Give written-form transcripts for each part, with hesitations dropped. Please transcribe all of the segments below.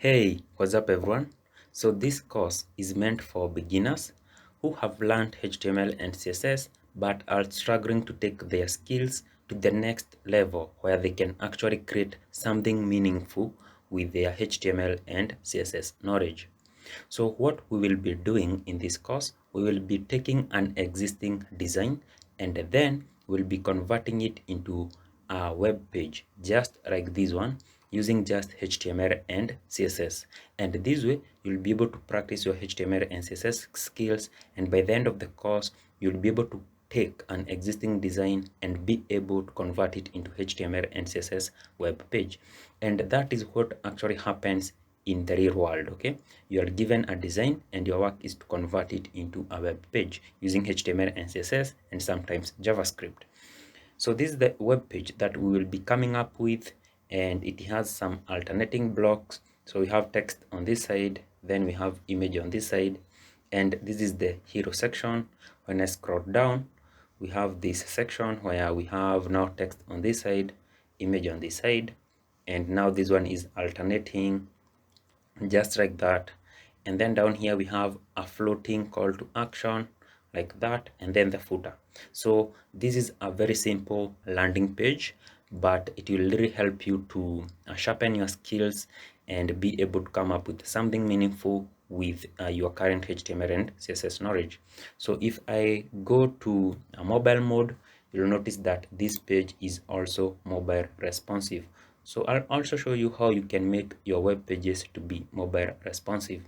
Hey, what's up everyone? So this course is meant for beginners who have learned HTML and CSS but are struggling to take their skills to the next level where they can actually create something meaningful with their HTML and CSS knowledge. So what we will be doing in this course, we will be taking an existing design and then we'll be converting it into a web page just like this one using just HTML and CSS. And this way you'll be able to practice your HTML and CSS skills, and by the end of the course you'll be able to take an existing design and be able to convert it into HTML and CSS web page. And that is what actually happens in the real world. Okay, you are given a design and your work is to convert it into a web page using HTML and CSS and sometimes JavaScript. So this is the web page that we will be coming up with, and it has some alternating blocks. So we have text on this side, then we have image on this side, and this is the hero section. When I scroll down, we have this section where we have now text on this side, image on this side, and now this one is alternating just like that. And then down here we have a floating call to action like that, and then the footer. So this is a very simple landing page, but it will really help you to sharpen your skills and be able to come up with something meaningful with your current HTML and CSS knowledge. So if I go to a mobile mode, you'll notice that this page is also mobile responsive. So I'll also show you how you can make your web pages to be mobile responsive.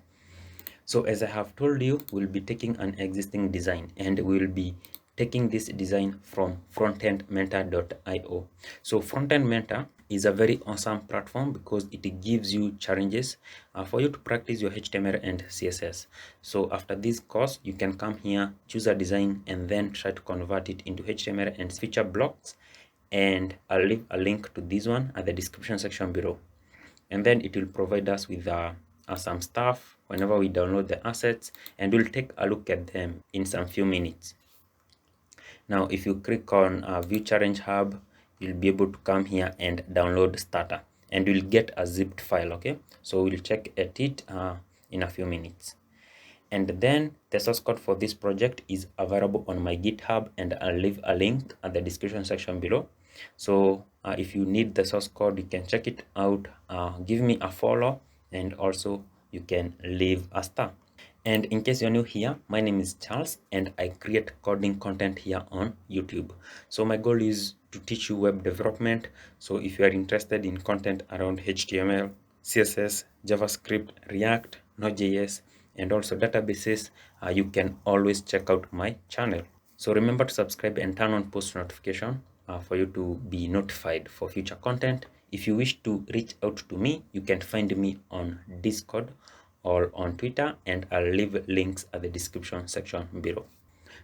So as I have told you, we'll be taking an existing design and we'll be taking this design from frontendmentor.io. So Frontend Mentor is a very awesome platform because it gives you challenges for you to practice your HTML and CSS. So after this course, you can come here, choose a design, and then try to convert it into HTML and feature blocks. And I'll leave a link to this one at the description section below. And then it will provide us with some stuff whenever we download the assets, and we'll take a look at them in some few minutes. Now if you click on view challenge hub, you'll be able to come here and download starter, and you'll get a zipped file. Okay, so we'll check at it in a few minutes. And then the source code for this project is available on my GitHub, and I'll leave a link at the description section below. So if you need the source code, you can check it out. Give me a follow, and also you can leave a star. And in case you're new here, my name is Charles and I create coding content here on YouTube. So my goal is to teach you web development. So if you are interested in content around HTML, CSS, JavaScript, React, Node.js, and also databases, you can always check out my channel. So remember to subscribe and turn on post notification for you to be notified for future content. If you wish to reach out to me, you can find me on Discord or on Twitter, and I'll leave links at the description section below.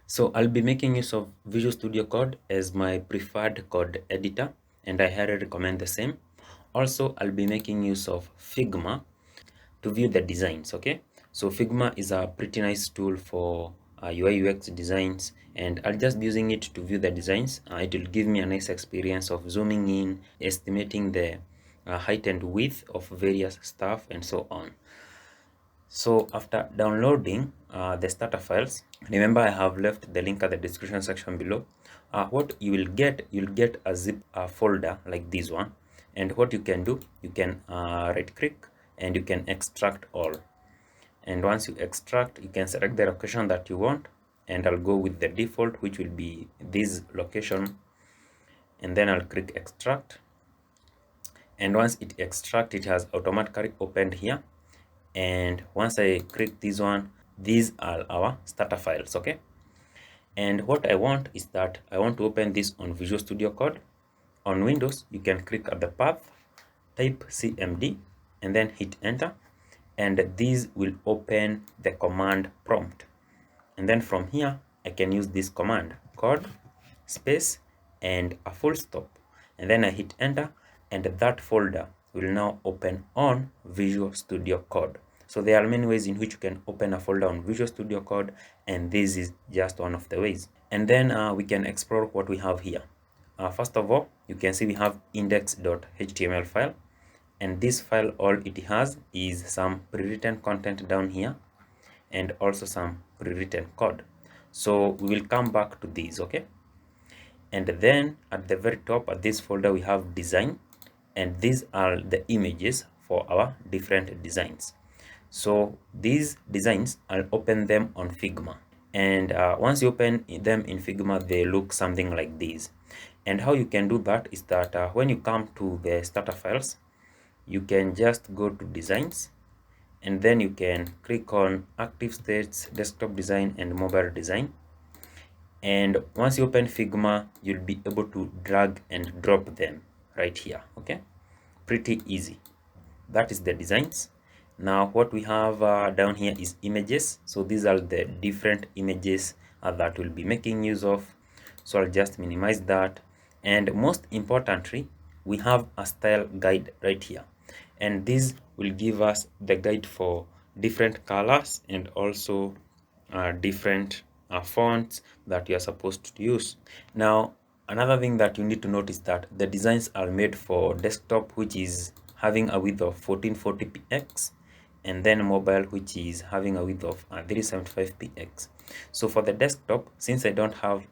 So I'll be making use of Visual Studio Code as my preferred code editor, and I highly recommend the same. Also, I'll be making use of Figma to view the designs. Okay, so Figma is a pretty nice tool for UI UX designs, and I'll just be using it to view the designs. It will give me a nice experience of zooming in, estimating the height and width of various stuff, and so on. So after downloading the starter files, remember I have left the link at the description section below. What you'll get a zip folder like this one, and what you can do, you can right click and you can extract all. And once you extract, you can select the location that you want, and I'll go with the default, which will be this location, and then I'll click extract. And once it extracts, it has automatically opened here. And once I click this one, these are our starter files. Okay, and what I want is that I want to open this on Visual Studio Code. On Windows, you can click at the path, type cmd, and then hit enter, and this will open the command prompt. And then from here I can use this command, code space and a full stop, and then I hit enter, and that folder will now open on Visual Studio Code. So there are many ways in which you can open a folder on Visual Studio Code, and this is just one of the ways. And then we can explore what we have here. First of all, you can see we have index.html file, and this file, all it has is some pre-written content down here and also some pre-written code. So we will come back to these, okay? And then at the very top at this folder we have design, and these are the images for our different designs. So these designs, I'll open them on Figma, and once you open them in Figma, they look something like this. And how you can do that is that when you come to the starter files, you can just go to designs, and then you can click on active states, desktop design and mobile design. And once you open Figma, you'll be able to drag and drop them right here. Okay, pretty easy. That is the designs. Now what we have down here is images. So these are the different images that we'll be making use of. So I'll just minimize that. And most importantly, we have a style guide right here, and this will give us the guide for different colors and also different fonts that you are supposed to use. Now another thing that you need to notice that the designs are made for desktop, which is having a width of 1440px, and then mobile, which is having a width of 375px. So for the desktop, since I don't have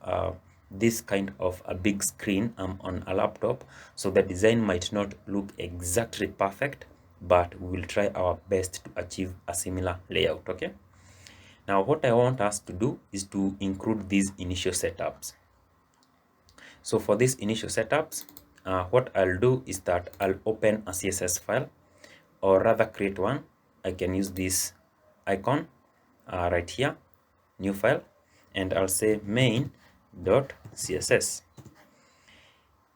this kind of a big screen on a laptop, so the design might not look exactly perfect, but we will try our best to achieve a similar layout. Okay, now what I want us to do is to include these initial setups. So for these initial setups, what I'll do is that I'll open a CSS file, or rather create one. I can use this icon right here, new file, and I'll say main.css.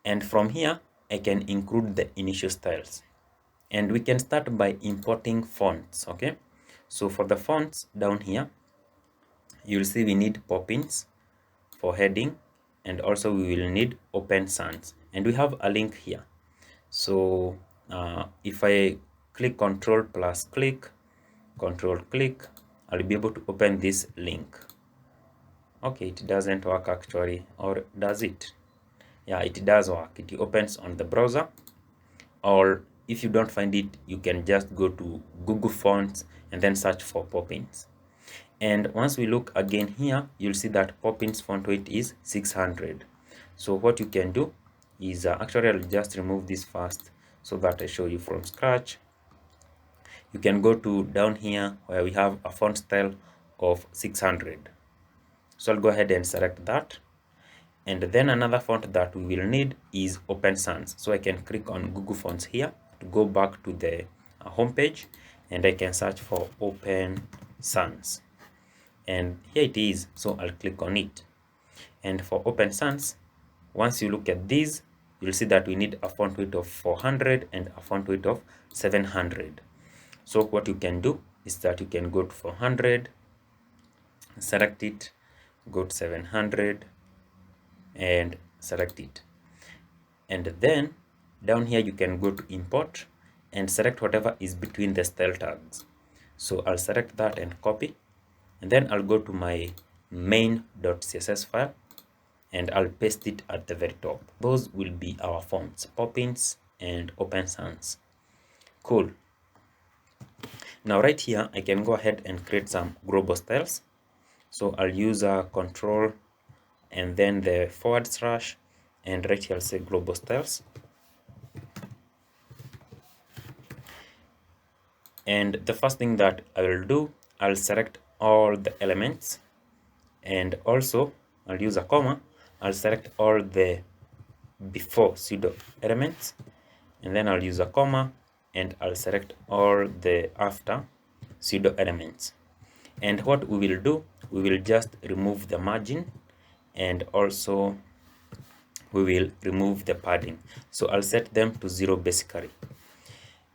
And from here, I can include the initial styles. And we can start by importing fonts, okay? So for the fonts down here, you'll see we need Poppins for heading, and also we will need Open Sans. And we have a link here. So if I click Control plus click, Control click, I'll be able to open this link. Okay, it doesn't work actually, or does it? Yeah, it does work. It opens on the browser, or if you don't find it, you can just go to Google Fonts and then search for Poppins. And once we look again here, you'll see that Poppins font weight is 600. So what you can do is actually I'll just remove this first so that I show you from scratch. You can go to down here where we have a font style of 600. So I'll go ahead and select that. And then another font that we will need is Open Sans. So I can click on Google Fonts here to go back to the home page, and I can search for Open Sans. And here it is. So I'll click on it. And for Open Sans, once you look at these, you'll see that we need a font weight of 400 and a font weight of 700. So what you can do is that you can go to 400, select it, go to 700 and select it. And then down here you can go to import and select whatever is between the style tags. So I'll select that and copy, and then I'll go to my main.css file and I'll paste it at the very top. Those will be our fonts, Poppins and Open Sans. Cool. Now right here, I can go ahead and create some global styles. So I'll use a control and then the /, and right here I'll say global styles. And the first thing that I will do, I'll select all the elements, and also I'll use a comma. I'll select all the before pseudo elements, and then I'll use a comma, and I'll select all the after pseudo elements. And what we will do, we will just remove the margin, and also we will remove the padding. So I'll set them to 0 basically.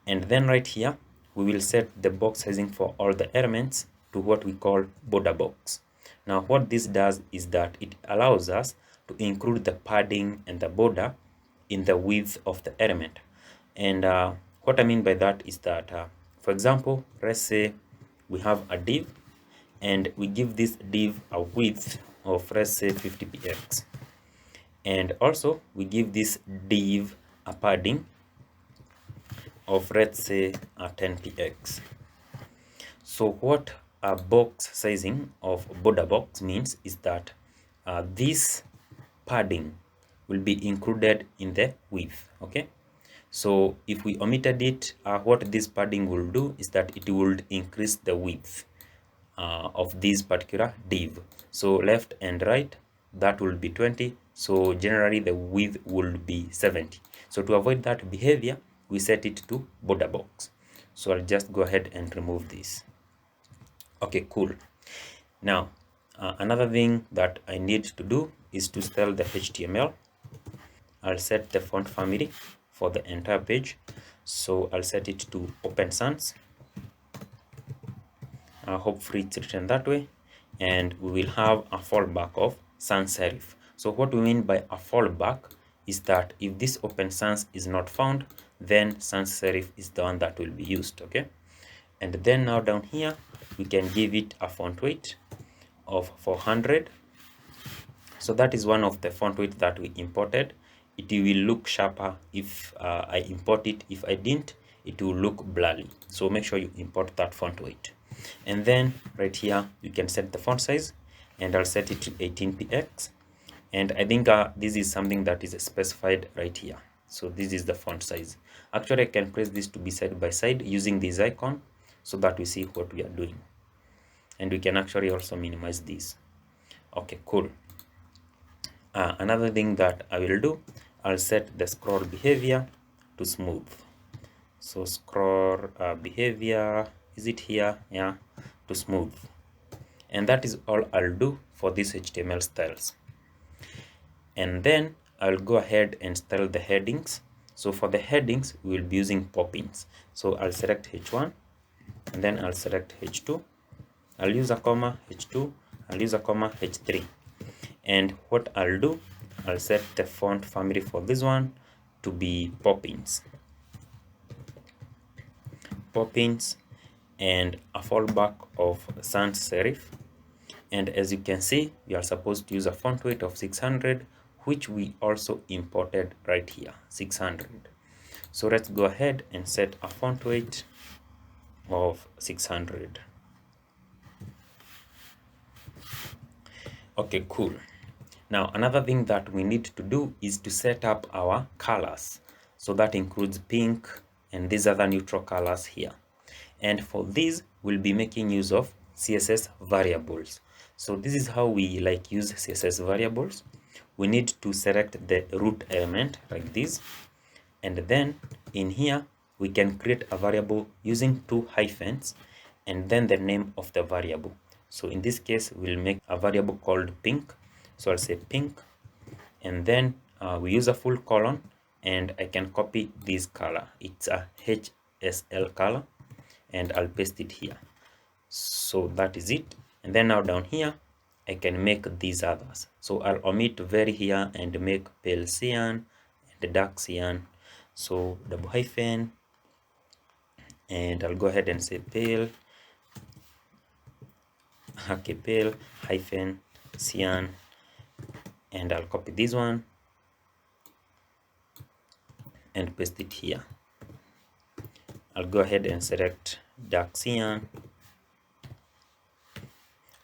And then right here, we will set the box sizing for all the elements to what we call border box. Now what this does is that it allows us to include the padding and the border in the width of the element. And what I mean by that is that, for example, let's say we have a div and we give this div a width of, let's say, 50px. And also we give this div a padding of, let's say, 10px. So what a box sizing of border box means is that this padding will be included in the width. Okay, so if we omitted it, what this padding will do is that it will increase the width of this particular div. So left and right, that will be 20. So generally the width will be 70. So to avoid that behavior, we set it to border box. So I'll just go ahead and remove this. Okay, cool. Now another thing that I need to do is to style the HTML. I'll set the font family for the entire page. So I'll set it to Open Sans. Hopefully it's written that way, and we will have a fallback of sans serif. So what we mean by a fallback is that if this Open Sans is not found, then sans serif is the one that will be used. Okay, and then now down here we can give it a font weight of 400. So that is one of the font weight that we imported. It will look sharper if I import it. If I didn't, it will look blurry. So make sure you import that font weight. And then right here you can set the font size, and I'll set it to 18px. And I think this is something that is specified right here. So this is the font size. Actually, I can press this to be side by side using this icon so that we see what we are doing. And we can actually also minimize this. Okay, cool. Another thing that I will do, I'll set the scroll behavior to smooth. So scroll behavior, is it here? Yeah, to smooth. And that is all I'll do for these HTML styles. And then I'll go ahead and style the headings. So for the headings, we will be using pop-ins. So I'll select H1, and then I'll select H2. I'll use a comma H2, I'll use a comma H3. And what I'll do, I'll set the font family for this one to be pop-ins. Pop-ins and a fallback of sans serif. And as you can see, we are supposed to use a font weight of 600, which we also imported right here, 600. So let's go ahead and set a font weight of 600. Okay, cool. Now another thing that we need to do is to set up our colors. So that includes pink and these other neutral colors here. And for this, we'll be making use of CSS variables. So this is how we use CSS variables. We need to select the root element like this, and then in here we can create a variable using 2 hyphens and then the name of the variable. So in this case, we'll make a variable called pink. So I'll say pink, and then we use a full colon, and I can copy this color. It's a HSL color, and I'll paste it here. So that is it. And then now down here I can make these others. So I'll omit very here and make pale cyan and dark cyan. So double hyphen, and I'll go ahead and say pale, okay, pale hyphen cyan, and I'll copy this one and paste it here. I'll go ahead and select dark cyan,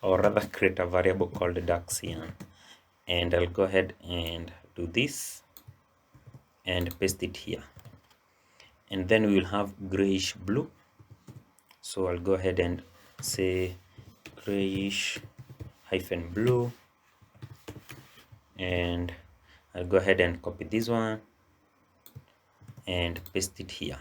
or rather create a variable called dark cyan, and I'll go ahead and do this and paste it here. And then we will have grayish blue. So I'll go ahead and say grayish hyphen blue, and I'll go ahead and copy this one and paste it here.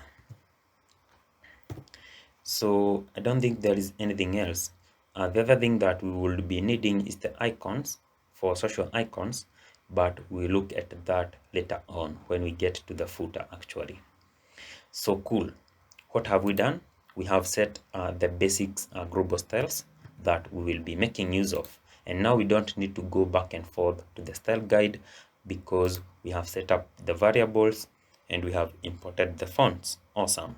So I don't think there is anything else. The other thing that we will be needing is the icons for social icons, but we'll look at that later on when we get to the footer actually. So cool. What have we done? We have set the basics global styles that we will be making use of. And now we don't need to go back and forth to the style guide because we have set up the variables and we have imported the fonts. Awesome.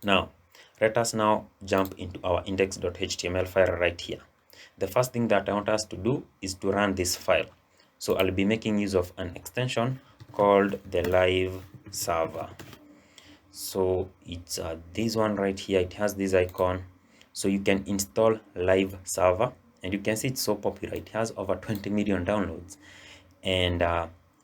Now, let us now jump into our index.html file right here. The first thing that I want us to do is to run this file. So I'll be making use of an extension called the live server. So it's this one right here. It has this icon, so you can install live server, and you can see it's so popular. It has over 20 million downloads, and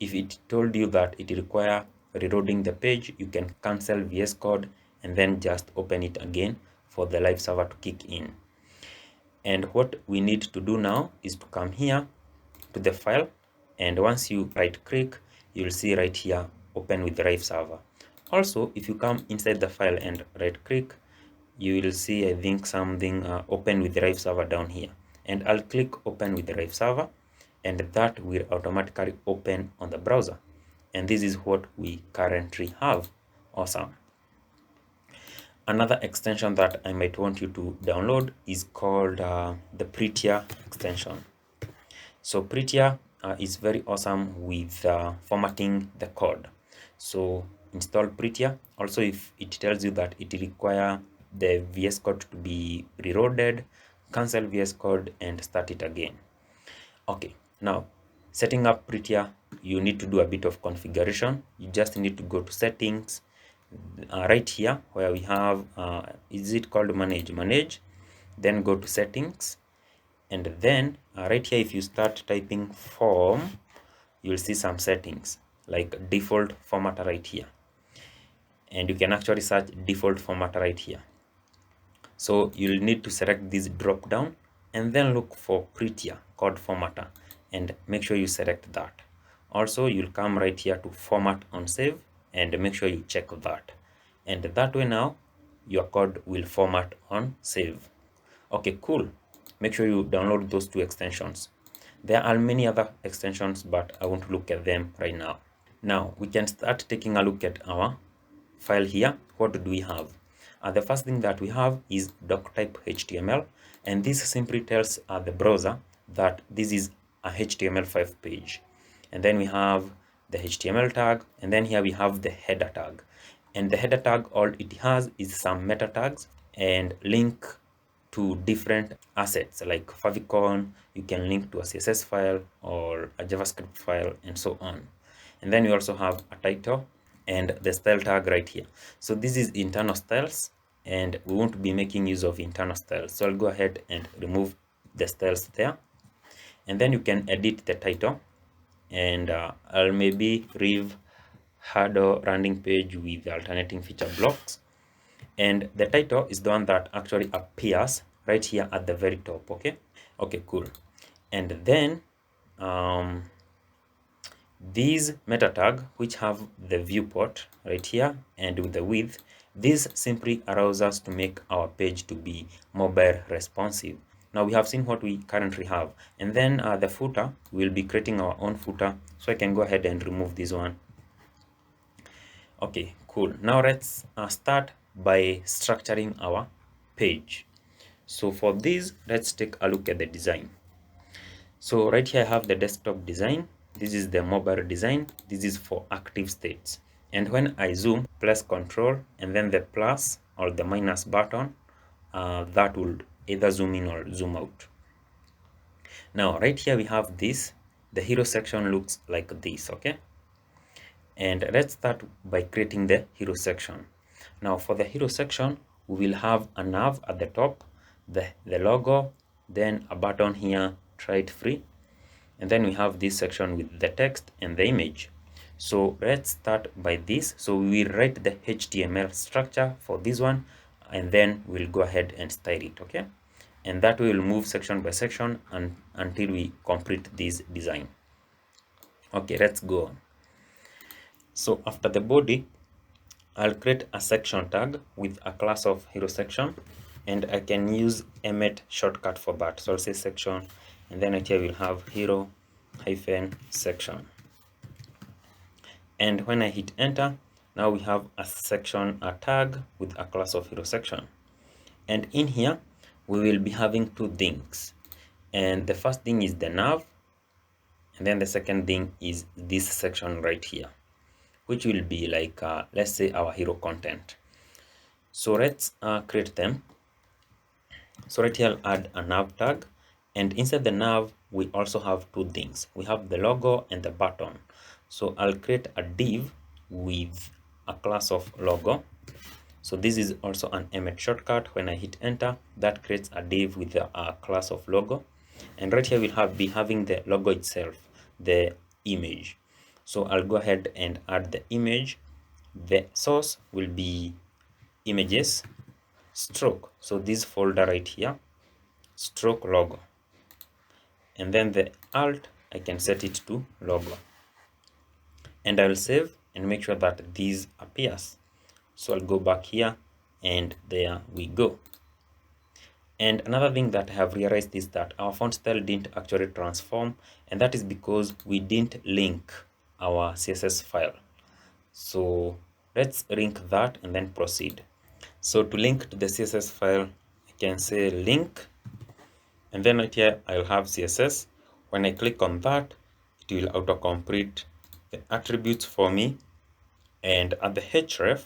if it told you that it require reloading the page, you can cancel VS Code and then just open it again for the live server to kick in. And what we need to do now is to come here to the file, and once you right click, you'll see right here open with the live server. Also, if you come inside the file and right click, you will see, I think, something open with the live server down here, and I'll click open with the live server, and that will automatically open on the browser. And this is what we currently have. Awesome. Another extension that I might want you to download is called the Prettier extension. So Prettier is very awesome with formatting the code. So install Prettier. Also, if it tells you that it require the VS Code to be reloaded, cancel VS Code and start it again. Okay, now setting up Prettier, you need to do a bit of configuration. You just need to go to settings, right here where we have is it called manage, then go to settings, and then right here, if you start typing form, you'll see some settings like default format right here, and you can actually search default format right here. So you'll need to select this drop down and then look for Prettier code formatter and make sure you select that. Also, you'll come right here to format on save and make sure you check that. And that way now your code will format on save. Okay, cool. Make sure you download those two extensions. There are many other extensions, but I won't look at them right now. Now we can start taking a look at our file here. What do we have? The first thing that we have is doctype HTML, and this simply tells the browser that this is a HTML5 page. And then we have the HTML tag, and then here we have the header tag. And the header tag, all it has is some meta tags and link to different assets like favicon. You can link to a CSS file or a JavaScript file and so on. And then we also have a title and the style tag right here. So this is internal styles, and we won't be making use of internal styles. So I'll go ahead and remove the styles there. And then you can edit the title, and I'll maybe leave Huddle landing page with alternating feature blocks. And the title is the one that actually appears right here at the very top. Okay, cool. And then these meta tag, which have the viewport right here and with the width, this simply allows us to make our page to be mobile responsive. Now we have seen what we currently have, and then the footer, we'll be creating our own footer. So I can go ahead and remove this one. Okay, cool. Now let's start by structuring our page. So for this, let's take a look at the design. So right here I have the desktop design. This is the mobile design. This is for active states. And when I zoom, press Control and then the plus or the minus button, that will either zoom in or zoom out. Now right here we have this. The hero section looks like this, okay? And let's start by creating the hero section. Now for the hero section, we will have a nav at the top, the logo, then a button here, try it free. And then we have this section with the text and the image. So let's start by this. So we will write the HTML structure for this one, and then we'll go ahead and style it, okay? And that will move section by section until we complete this design. Okay, let's go on. So after the body, I'll create a section tag with a class of hero section, and I can use emmet shortcut for that. So I'll say section, and then right here we'll have hero hyphen section. And when I hit enter, now we have a section, a tag with a class of hero section. And in here, we will be having two things. And the first thing is the nav, and then the second thing is this section right here, which will be like, let's say, our hero content. So let's create them. So right here, I'll add a nav tag, and inside the nav, we also have two things. We have the logo and the button. So I'll create a div with a class of logo, So this is also an Emmet shortcut. When I hit enter, that creates a div with a class of logo. And right here we'll be having the logo itself, the image. So I'll go ahead and add the image. The source will be images stroke. So this folder right here, stroke logo. And then the alt, I can set it to logo. And I'll save and make sure that this appears. So I'll go back here and there we go. And another thing that I have realized is that our font style didn't actually transform, and that is because we didn't link our CSS file. So let's link that and then proceed. So to link to the CSS file, I can say link, and then right here I'll have CSS. When I click on that, it will autocomplete the attributes for me. And at the href,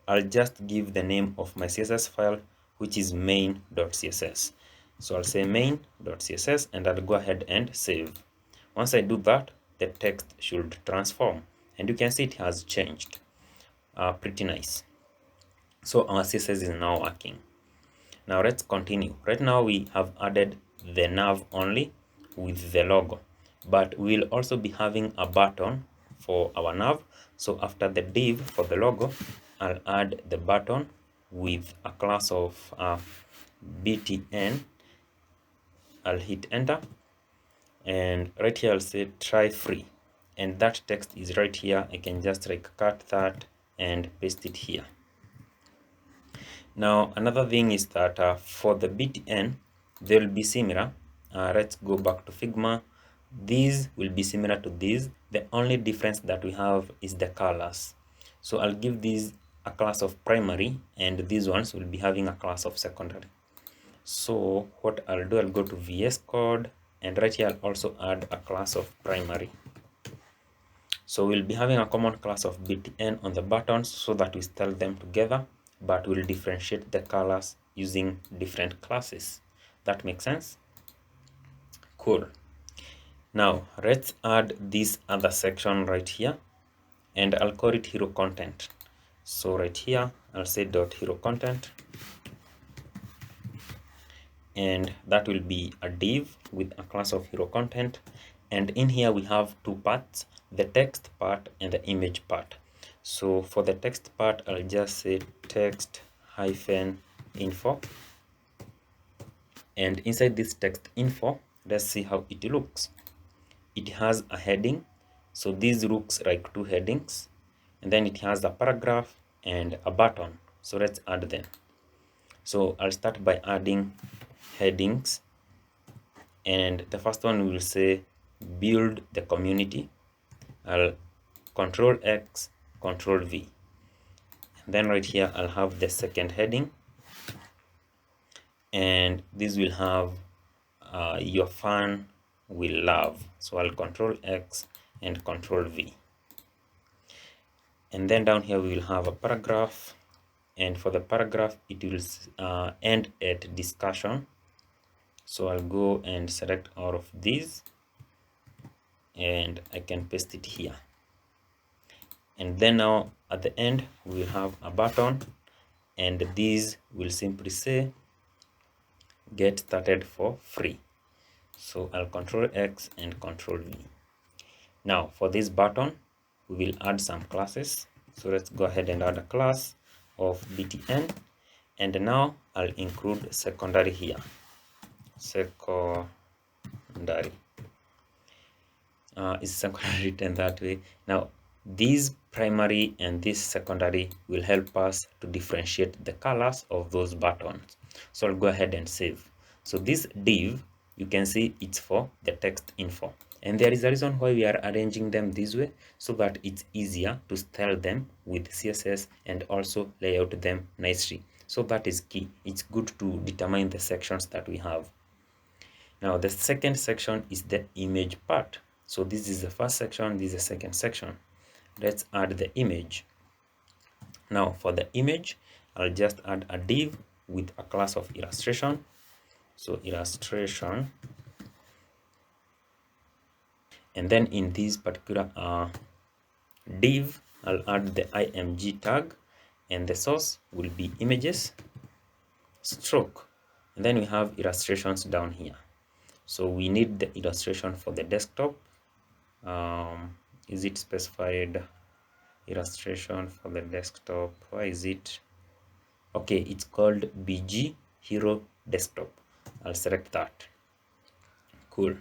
I'll just give the name of my CSS file, which is main.css. So I'll say main.css and I'll go ahead and save. Once I do that, the text should transform, and you can see it has changed. Pretty nice. So our CSS is now working. Now let's continue. Right now we have added the nav only with the logo, but we'll also be having a button for our nav. So after the div for the logo, I'll add the button with a class of btn. I'll hit enter, and right here I'll say try free, and that text is right here. I can just like cut that and paste it here. Now another thing is that for the btn, they will be similar. Let's go back to Figma. These will be similar to these. The only difference that we have is the colors. So I'll give these a class of primary, and these ones will be having a class of secondary. So what I'll do, I'll go to VS Code, and right here I'll also add a class of primary. So we'll be having a common class of btn on the buttons so that we style them together, but we'll differentiate the colors using different classes. That makes sense? Cool. Now let's add this other section right here, and I'll call it hero content. So right here, I'll say dot hero content, and that will be a div with a class of hero content. And in here we have two parts, the text part and the image part. So for the text part, I'll just say text hyphen info, and inside this text info, let's see how it looks. It has a heading, so these looks like two headings, and then it has a paragraph and a button. So let's add them. So I'll start by adding headings, and the first one will say build the community. I'll Control X, Control V, and then right here I'll have the second heading, and this will have your fan will love. So I'll Control X and Control V, and then down here we will have a paragraph, and for the paragraph it will end at discussion. So I'll go and select all of these, and I can paste it here. And then now at the end we will have a button, and these will simply say get started for free. So I'll Control X and Control V. Now for this button we will add some classes. So let's go ahead and add a class of btn, and now I'll include secondary here. Secondary is secondary written that way. Now these primary and this secondary will help us to differentiate the colors of those buttons. So I'll go ahead and save. So this div, you can see it's for the text info, and there is a reason why we are arranging them this way, so that it's easier to style them with CSS and also lay out them nicely. So that is key. It's good to determine the sections that we have. Now the second section is the image part. So this is the first section, this is the second section. Let's add the image. Now for the image, I'll just add a div with a class of illustration. So illustration, and then in this particular div, I'll add the img tag, and the source will be images stroke, and then we have illustrations down here. So we need the illustration for the desktop. Is it specified? Illustration for the desktop, why is it? Okay, it's called BG Hero Desktop. I'll select that. Cool.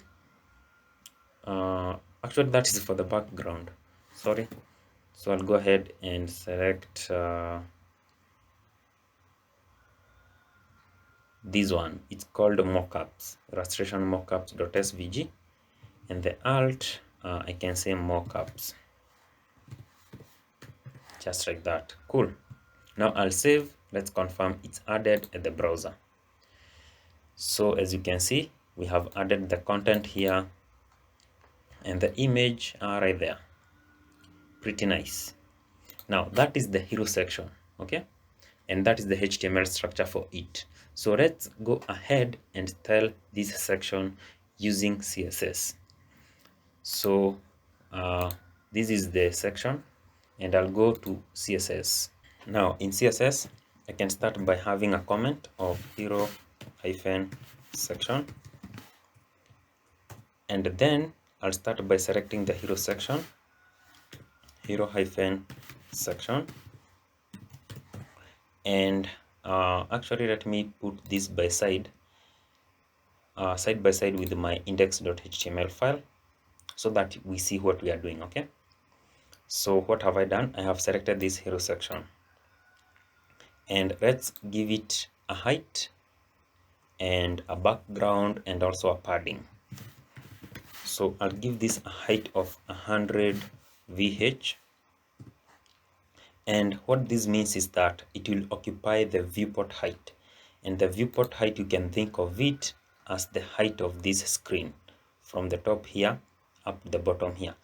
Actually that is for the background, sorry. So I'll go ahead and select this one. It's called mockups, illustration mockups.svg, and the alt I can say mockups, just like that. Cool. Now I'll save. Let's confirm it's added at the browser. So as you can see, we have added the content here and the image right there. Pretty nice. Now that is the hero section, okay, and that is the HTML structure for it. So let's go ahead and style this section using CSS. So this is the section, and I'll go to CSS. Now in CSS, I can start by having a comment of hero hyphen section, and then I'll start by selecting the hero section, hero hyphen section, and actually let me put this by side by side with my index.html file so that we see what we are doing. Okay, so what have I done? I have selected this hero section, and let's give it a height and a background and also a padding. So I'll give this a height of 100 VH, and what this means is that it will occupy the viewport height, and the viewport height, you can think of it as the height of this screen from the top here up to the bottom here.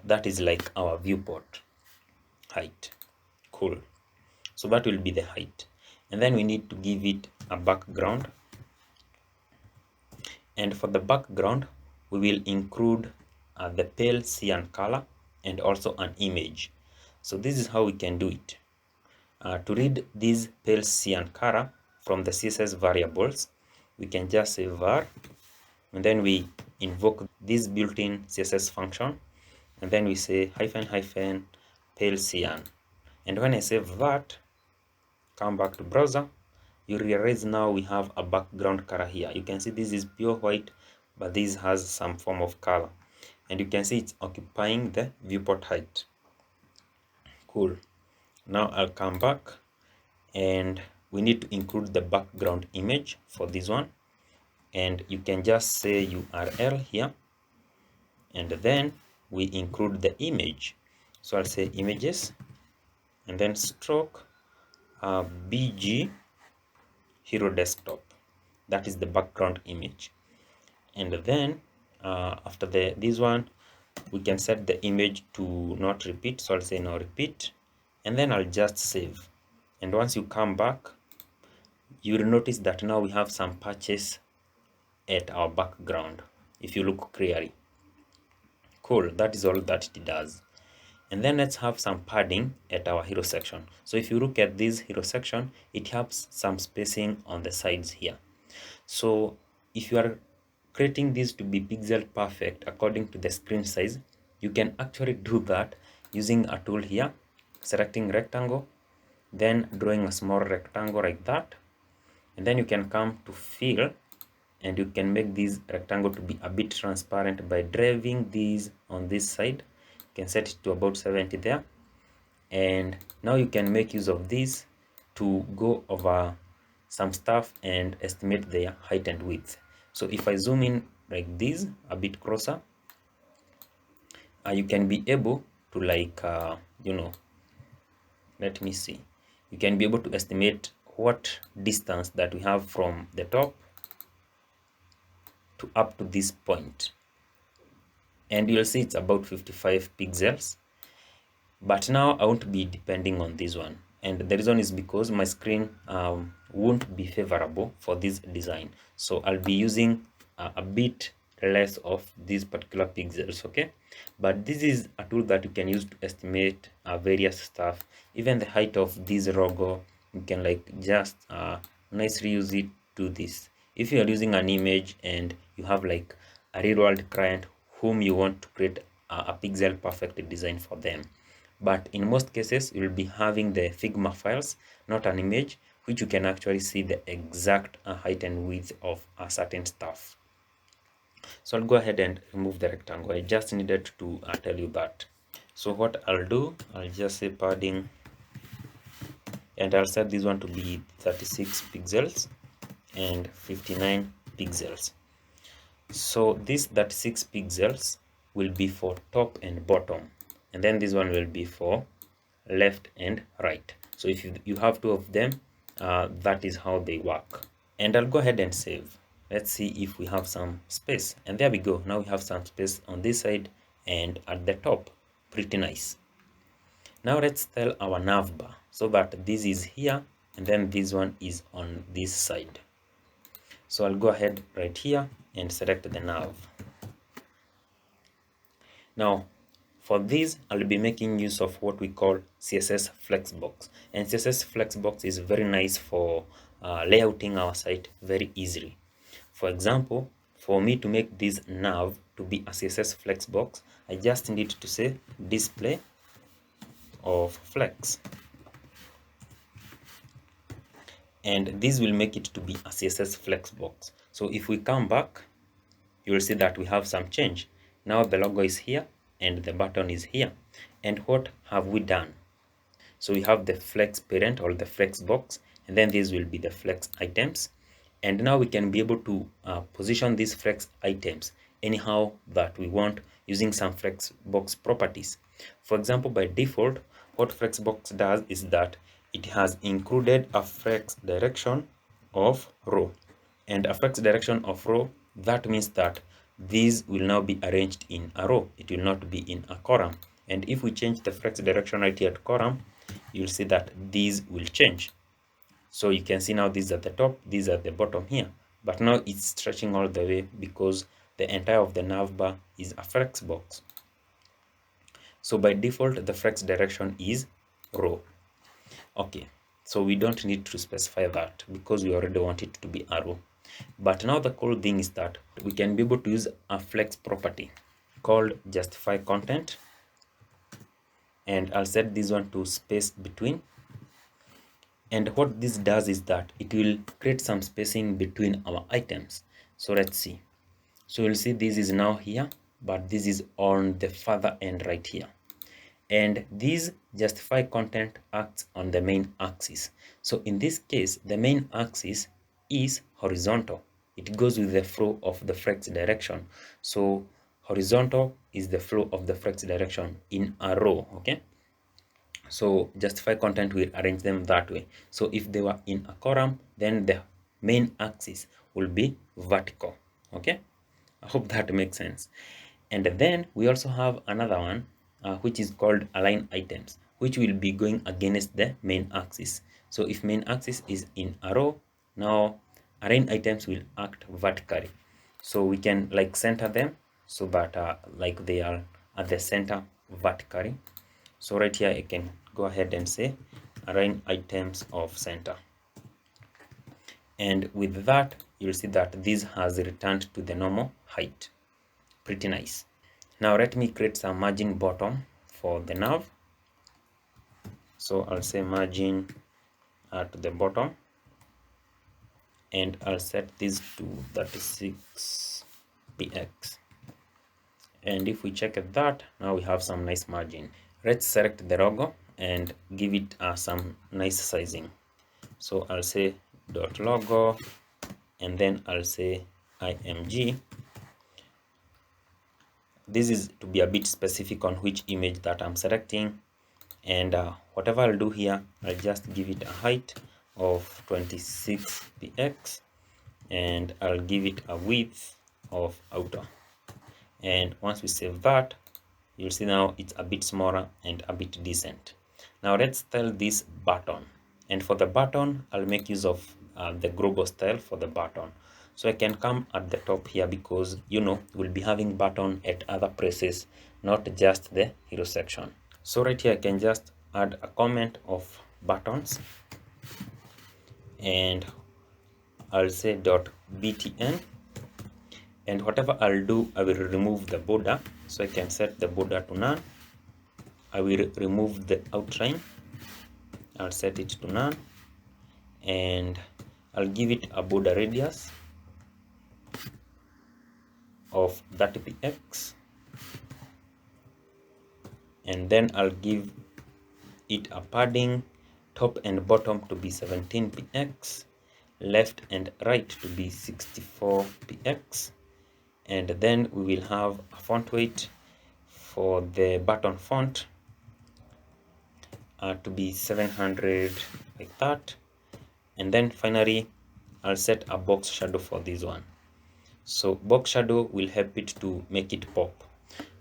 That is like our viewport height. Cool. So that will be the height, and then we need to give it a background, and for the background we will include the pale cyan color and also an image. So this is how we can do it. To read this pale cyan color from the CSS variables, we can just say var, and then we invoke this built-in CSS function, and then we say hyphen hyphen pale cyan. And when I save that, come back to browser, you realize now we have a background color here. You can see this is pure white, but this has some form of color, and you can see it's occupying the viewport height. Cool. Now I'll come back, and we need to include the background image for this one, and you can just say URL here, and then we include the image. So I'll say images, and then stroke BG hero desktop. That is the background image, and then after this one, we can set the image to not repeat. So I'll say no repeat, and then I'll just save. And once you come back, you will notice that now we have some patches at our background if you look clearly. Cool. That is all that it does. And then let's have some padding at our hero section. So if you look at this hero section, it has some spacing on the sides here. So if you are creating this to be pixel perfect according to the screen size, you can actually do that using a tool here, selecting rectangle, then drawing a small rectangle like that, and then you can come to fill, and you can make this rectangle to be a bit transparent by driving these on this side. You can set it to about 70 there, and now you can make use of this to go over some stuff and estimate their height and width. So if I zoom in like this a bit closer, you can be able to like let me see, you can be able to estimate what distance that we have from the top to up to this point, and you'll see it's about 55 pixels. But now I won't be depending on this one, and the reason is because my screen won't be favorable for this design. So I'll be using a bit less of these particular pixels. Okay, but this is a tool that you can use to estimate various stuff. Even the height of this logo, you can like just nicely use it to this. If you are using an image and you have like a real world client whom you want to create a pixel perfect design for them, but in most cases you'll be having the Figma files, not an image, which you can actually see the exact height and width of a certain stuff. So I'll go ahead and remove the rectangle. I just needed to tell you that. So what I'll do, I'll just say padding, and I'll set this one to be 36 pixels and 59 pixels. So this 36 pixels will be for top and bottom, and then this one will be for left and right. So if you have two of them, that is how they work. And I'll go ahead and save. Let's see if we have some space, and there we go. Now we have some space on this side and at the top. Pretty nice. Now let's tell our nav bar so that this is here and then this one is on this side. So I'll go ahead right here and select the nav. Now for this, I'll be making use of what we call CSS Flexbox, and CSS Flexbox is very nice for layouting our site very easily. For example, for me to make this nav to be a CSS Flexbox, I just need to say display of flex, and this will make it to be a CSS Flexbox. So if we come back, you will see that we have some change. Now the logo is here and the button is here. And what have we done? So we have the flex parent or the flex box, and then these will be the flex items. And now we can be able to position these flex items anyhow that we want using some flex box properties. For example, by default, what flex box does is that it has included a flex direction of row, and a flex direction of row, that means that these will now be arranged in a row. It will not be in a column. And if we change the flex direction right here at column, you'll see that these will change. So you can see now these are the top, these are the bottom here, but now it's stretching all the way because the entire of the nav bar is a flex box. So by default, the flex direction is row. Okay, so we don't need to specify that because we already want it to be a row. But now the cool thing is that we can be able to use a flex property called justify content, and I'll set this one to space between. And what this does is that it will create some spacing between our items. So let's see. So you'll see this is now here, but this is on the further end right here. And this justify content acts on the main axis. So in this case, the main axis is horizontal. It goes with the flow of the flex direction. So horizontal is the flow of the flex direction in a row. Okay, so justify content will arrange them that way. So if they were in a column, then the main axis will be vertical. Okay, I hope that makes sense. And then we also have another one which is called align items, which will be going against the main axis. So if main axis is in a row, now align items will act vertically. So we can like center them so that like they are at the center vertically. So right here I can go ahead and say align items of center. And with that, you'll see that this has returned to the normal height. Pretty nice. Now let me create some margin bottom for the nav. So I'll say margin to the bottom, and I'll set this to 36 px. And if we check at that, now we have some nice margin. Let's select the logo and give it some nice sizing. So I'll say dot logo, and then I'll say img. This is to be a bit specific on which image that I'm selecting, and whatever I'll do here, I'll just give it a height of 26 px, and I'll give it a width of outer. And once we save that, you'll see now it's a bit smaller and a bit decent. Now let's style this button, and for the button I'll make use of the global style for the button. So I can come at the top here because we'll be having button at other places, not just the hero section. So right here I can just add a comment of buttons, and I'll say .btn, and whatever I'll do, I will remove the border. So I can set the border to none. I will remove the outline. I'll set it to none, and I'll give it a border radius of 30px, and then I'll give it a padding top and bottom to be 17px, left and right to be 64px, and then we will have a font weight for the button font to be 700, like that. And then finally I'll set a box shadow for this one. So box shadow will help it to make it pop.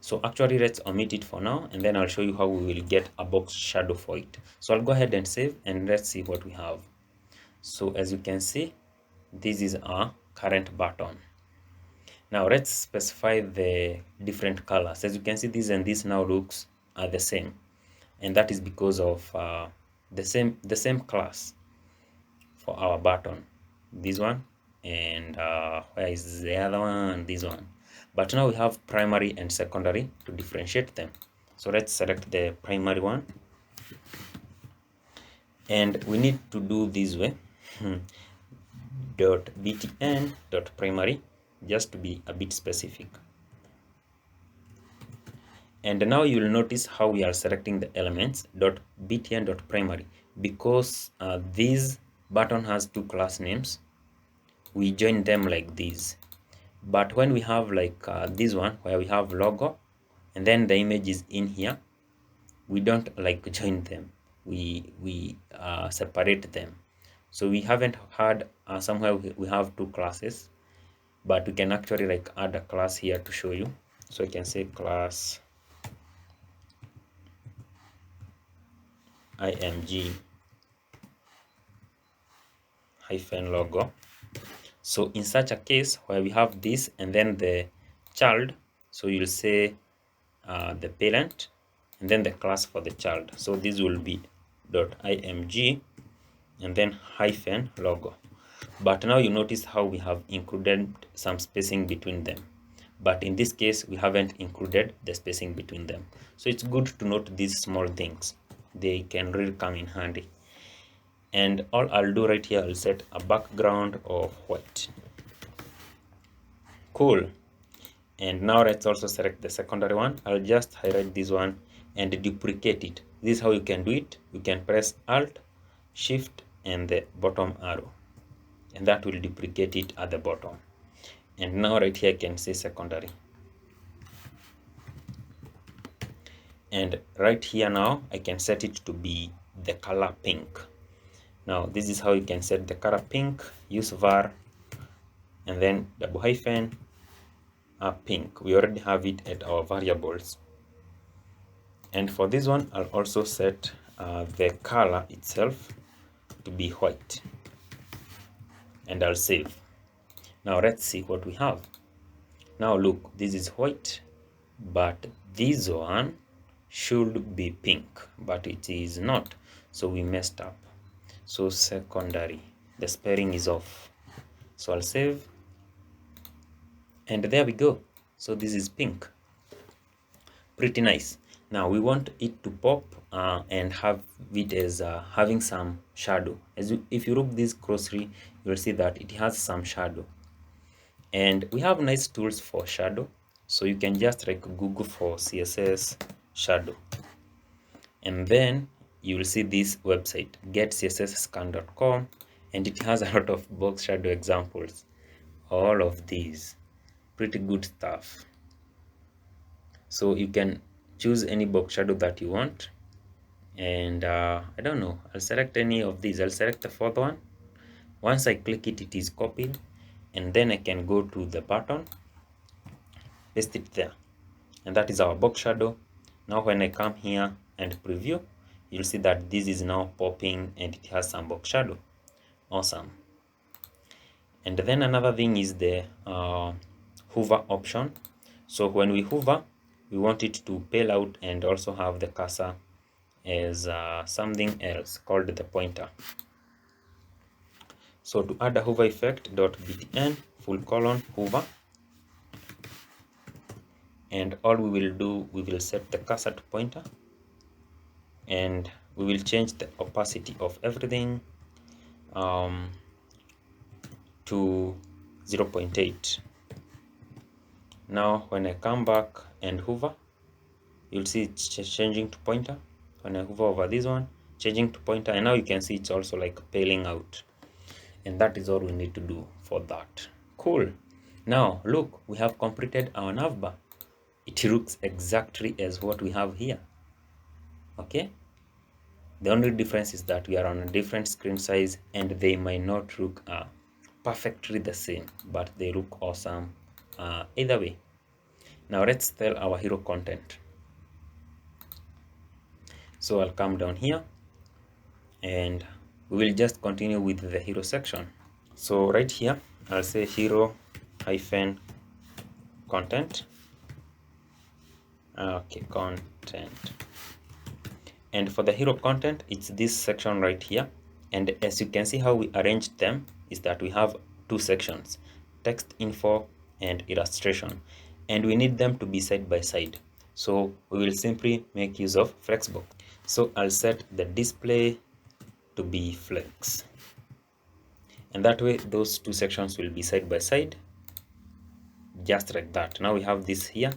So actually let's omit it for now, and then I'll show you how we will get a box shadow for it. So I'll go ahead and save, and let's see what we have. So as you can see, this is our current button. Now let's specify the different colors. As you can see, this and this now looks are the same, and that is because of the same class for our button, this one, and where is the other one? This one. But now we have primary and secondary to differentiate them. So let's select the primary one, and we need to do this way. .btn.primary, just to be a bit specific. And now you will notice how we are selecting the elements .btn.primary, because this button has two class names. We join them like this. But when we have like this one where we have logo and then the image is in here, we don't like join them. We separate them. So we haven't had somewhere we have two classes, but we can actually like add a class here to show you. So I can say class img hyphen logo. So in such a case where we have this and then the child, so you'll say the parent and then the class for the child. So this will be .img and then hyphen logo. But now you notice how we have included some spacing between them. But in this case, we haven't included the spacing between them. So it's good to note these small things. They can really come in handy. And all I'll do right here, I'll set a background of white. Cool. And now let's also select the secondary one. I'll just highlight this one and duplicate it. This is how you can do it. You can press Alt, Shift, and the bottom arrow, and that will duplicate it at the bottom. And now right here I can say secondary. And right here now I can set it to be the color pink. Now this is how you can set the color pink. Use var and then double hyphen pink. We already have it at our variables. And for this one I'll also set the color itself to be white, and I'll save. Now let's see what we have. Now look, this is white, but this one should be pink, but it is not, so we messed up. So secondary, the spelling is off. So I'll save, and there we go. So this is pink. Pretty nice. Now we want it to pop and have it as having some shadow. If you look this closely, you'll see that it has some shadow. And we have nice tools for shadow. So you can just like Google for CSS shadow. And then you will see this website, getcssscan.com, and it has a lot of box shadow examples. All of these, pretty good stuff. So you can choose any box shadow that you want, and I don't know, I'll select any of these. I'll select the fourth one. Once I click it, it is copied, and then I can go to the button, paste it there, and that is our box shadow. Now when I come here and preview, you'll see that this is now popping and it has some box shadow. Awesome. And then another thing is the hover option. So when we hover, we want it to pale out and also have the cursor as something else called the pointer. So to add a hover effect, .btn :hover, and all we will do, we will set the cursor to pointer, and we will change the opacity of everything to 0.8. Now when I come back and hover, you'll see it's changing to pointer. When I hover over this one, changing to pointer, and now you can see it's also like paling out. And that is all we need to do for that. Cool. Now look, we have completed our navbar. It looks exactly as what we have here. Okay, the only difference is that we are on a different screen size, and they might not look perfectly the same, but they look awesome either way. Now let's tell our hero content. So I'll come down here and we will just continue with the hero section. So right here I'll say hero hyphen content. Okay, content. And for the hero content, it's this section right here. And as you can see, how we arranged them is that we have two sections: text info and illustration, and we need them to be side by side. So we will simply make use of flexbox. So I'll set the display to be flex, and that way those two sections will be side by side, just like that. Now we have this here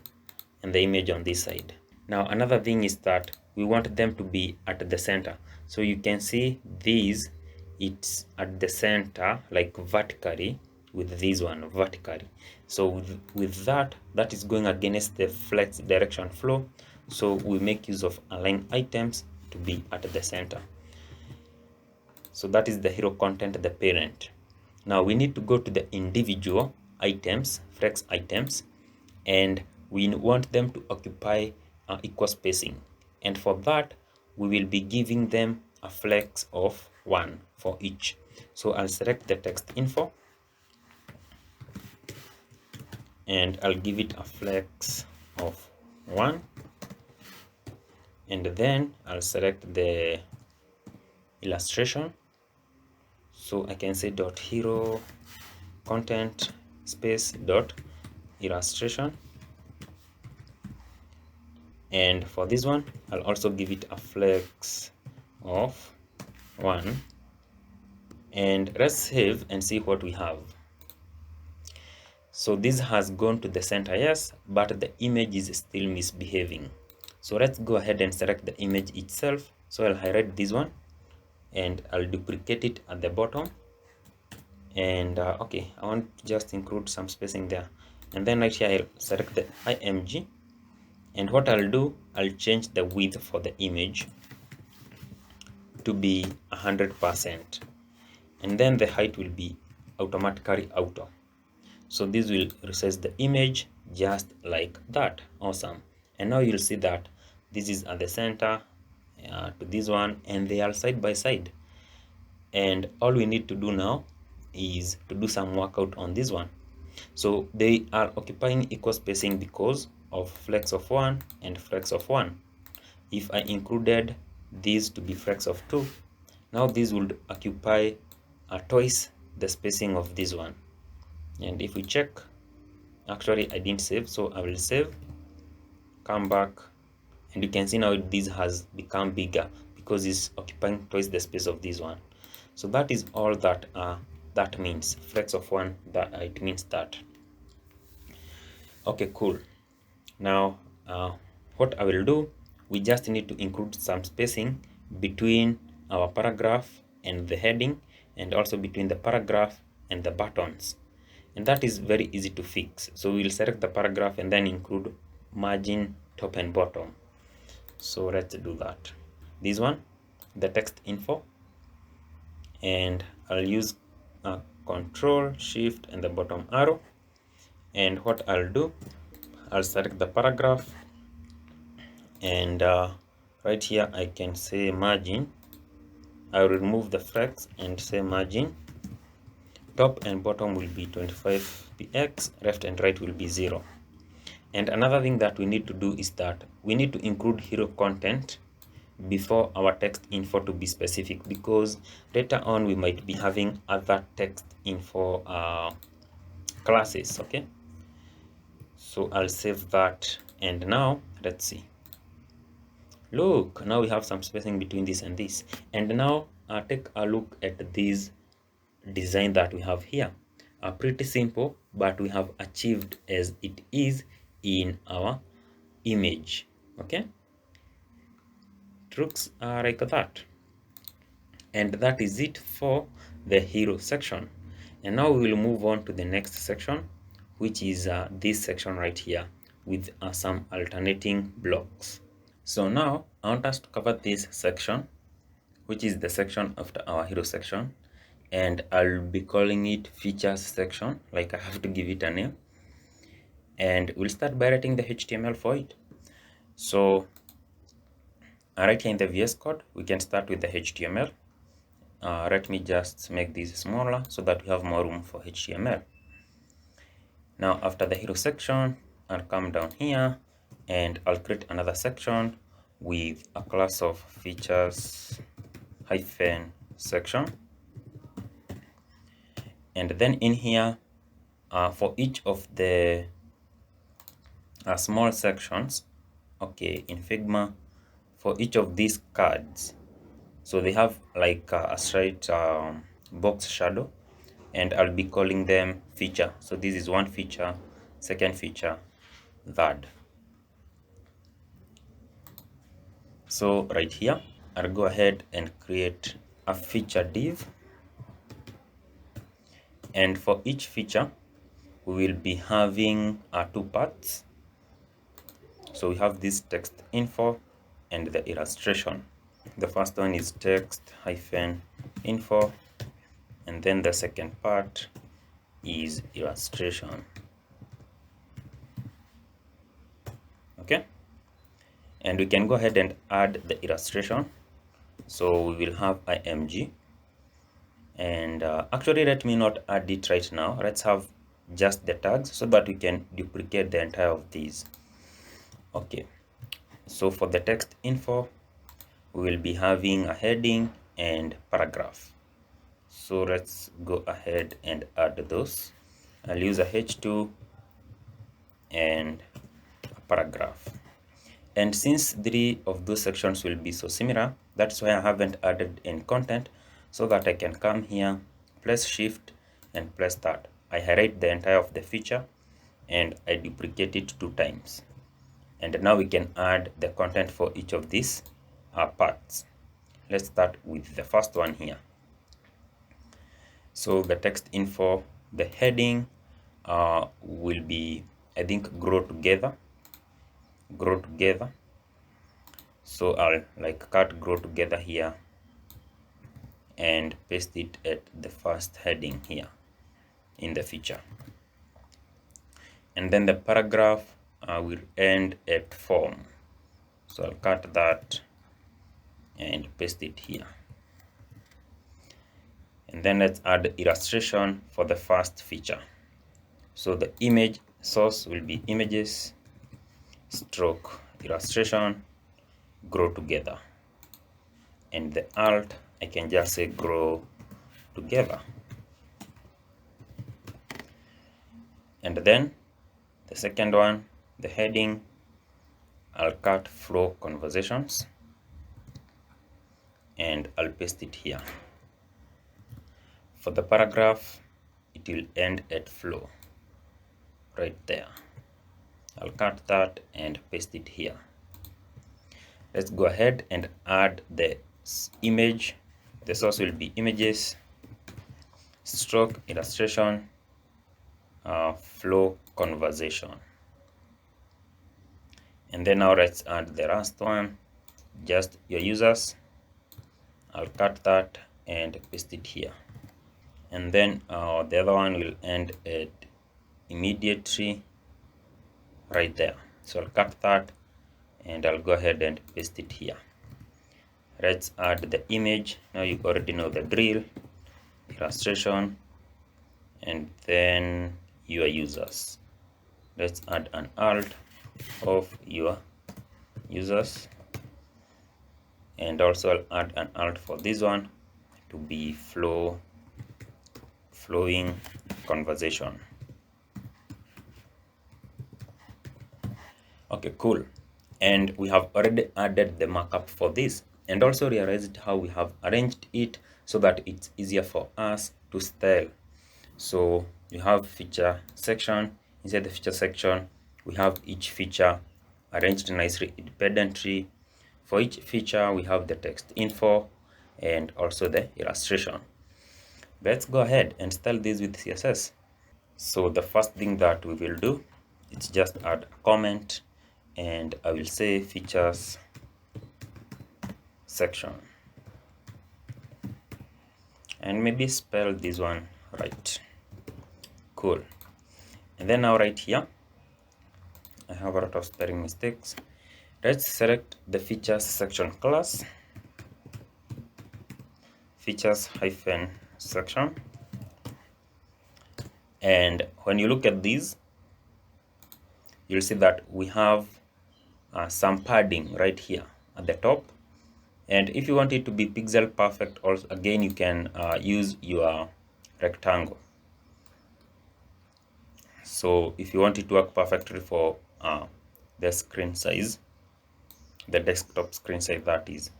and the image on this side. Now another thing is that we want them to be at the center. So you can see these, it's at the center like vertically, with this one vertically. So with that is going against the flex direction flow. So we make use of align items to be at the center. So that is the hero content, the parent. Now we need to go to the individual items, flex items, and we want them to occupy equal spacing. And for that, we will be giving them a flex of 1 for each. So I'll select the text info and I'll give it a flex of 1. And then I'll select the illustration. So I can say dot hero content space dot illustration, and for this one I'll also give it a flex of 1, and let's save and see what we have. So this has gone to the center, yes, but the image is still misbehaving. So let's go ahead and select the image itself. So I'll highlight this one and I'll duplicate it at the bottom, and okay, I want to just include some spacing there, and then right here I'll select the img, and what I'll do, I'll change the width for the image to be 100%, and then the height will be automatically auto. So this will resize the image just like that. Awesome. And now you'll see that this is at the center to this one, and they are side by side. And all we need to do now is to do some workout on this one. So they are occupying equal spacing because of flex of 1 and flex of 1. If I included these to be flex of 2, now this would occupy twice the spacing of this one. And if we check, actually I didn't save, so I will save, come back, and you can see now this has become bigger because it's occupying twice the space of this one. So that is all that that means. Flex of 1, that it means that. Okay, cool. Now what I will do, we just need to include some spacing between our paragraph and the heading, and also between the paragraph and the buttons, and that is very easy to fix. So we'll select the paragraph and then include margin top and bottom. So let's do that. This one, the text info, and I'll use Control Shift and the bottom arrow, and what I'll do, I'll select the paragraph, and right here I can say margin. I'll remove the flex and say margin top and bottom will be 25px, left and right will be 0. And another thing that we need to do is that we need to include hero content before our text info to be specific, because later on we might be having other text info classes. Okay, so I'll save that, and now let's see. Look, now we have some spacing between this and this. And now take a look at this design that we have here. Pretty simple, but we have achieved as it is in our image. Okay, it looks like that. And that is it for the hero section. And now we will move on to the next section, which is this section right here with some alternating blocks. So now I want us to cover this section, which is the section after our hero section, and I'll be calling it features section, like I have to give it a name. And we'll start by writing the HTML for it. So right here in the VS Code, we can start with the HTML. Let me just make this smaller so that we have more room for HTML. Now after the hero section, I'll come down here and I'll create another section with a class of features hyphen section. And then in here, for each of the small sections, okay, in Figma, for each of these cards, so they have like a straight box shadow, and I'll be calling them feature. So this is one feature, second feature, third. So right here, I'll go ahead and create a feature div, and for each feature we will be having two parts. So we have this text info and the illustration. The first one is text hyphen info, and then the second part is illustration. Okay, and we can go ahead and add the illustration. So we will have img, and actually let me not add it right now. Let's have just the tags so that we can duplicate the entire of these. Okay, so for the text info, we will be having a heading and paragraph. So let's go ahead and add those. I'll use a h2 and a paragraph. And since 3 of those sections will be so similar, that's why I haven't added any content, so that I can come here, press shift and press start. I highlight the entire of the feature and I duplicate it 2 times. And now we can add the content for each of these parts. Let's start with the first one here. So the text info, the heading will be, I think, grow together. So I'll like cut grow together here and paste it at the first heading here in the feature. And then the paragraph will end at form. So I'll cut that and paste it here. And then let's add the illustration for the first feature. So the image source will be images stroke illustration grow together, and the alt I can just say grow together. And then the second one, the heading, I'll cut flow conversations and I'll paste it here. For the paragraph, it will end at flow right there. I'll cut that and paste it here. Let's go ahead and add the image. The source will be images stroke illustration flow conversation. And then now let's add the last one, just your users. I'll cut that and paste it here. And then the other one will end at immediately right there. So I'll cut that and I'll go ahead and paste it here. Let's add the image. Now you already know the drill. Illustration and then your users. Let's add an alt of your users, and also I'll add an alt for this one to be flowing conversation. Okay, cool. And we have already added the markup for this, and also realized how we have arranged it so that it's easier for us to style. So you have feature section. Inside the feature section, we have each feature arranged nicely independently. For each feature, we have the text info and also the illustration. Let's go ahead and style this with CSS. So the first thing that we will do is just add a comment, and I will say features section, and maybe spell this one right. Cool. And then now right here, I have a lot of spelling mistakes. Let's select the features section class, features hyphen section. And when you look at these, you'll see that we have some padding right here at the top. And if you want it to be pixel perfect, also again, you can use your rectangle. So if you want it to work perfectly for the screen size, the desktop screen size, that is.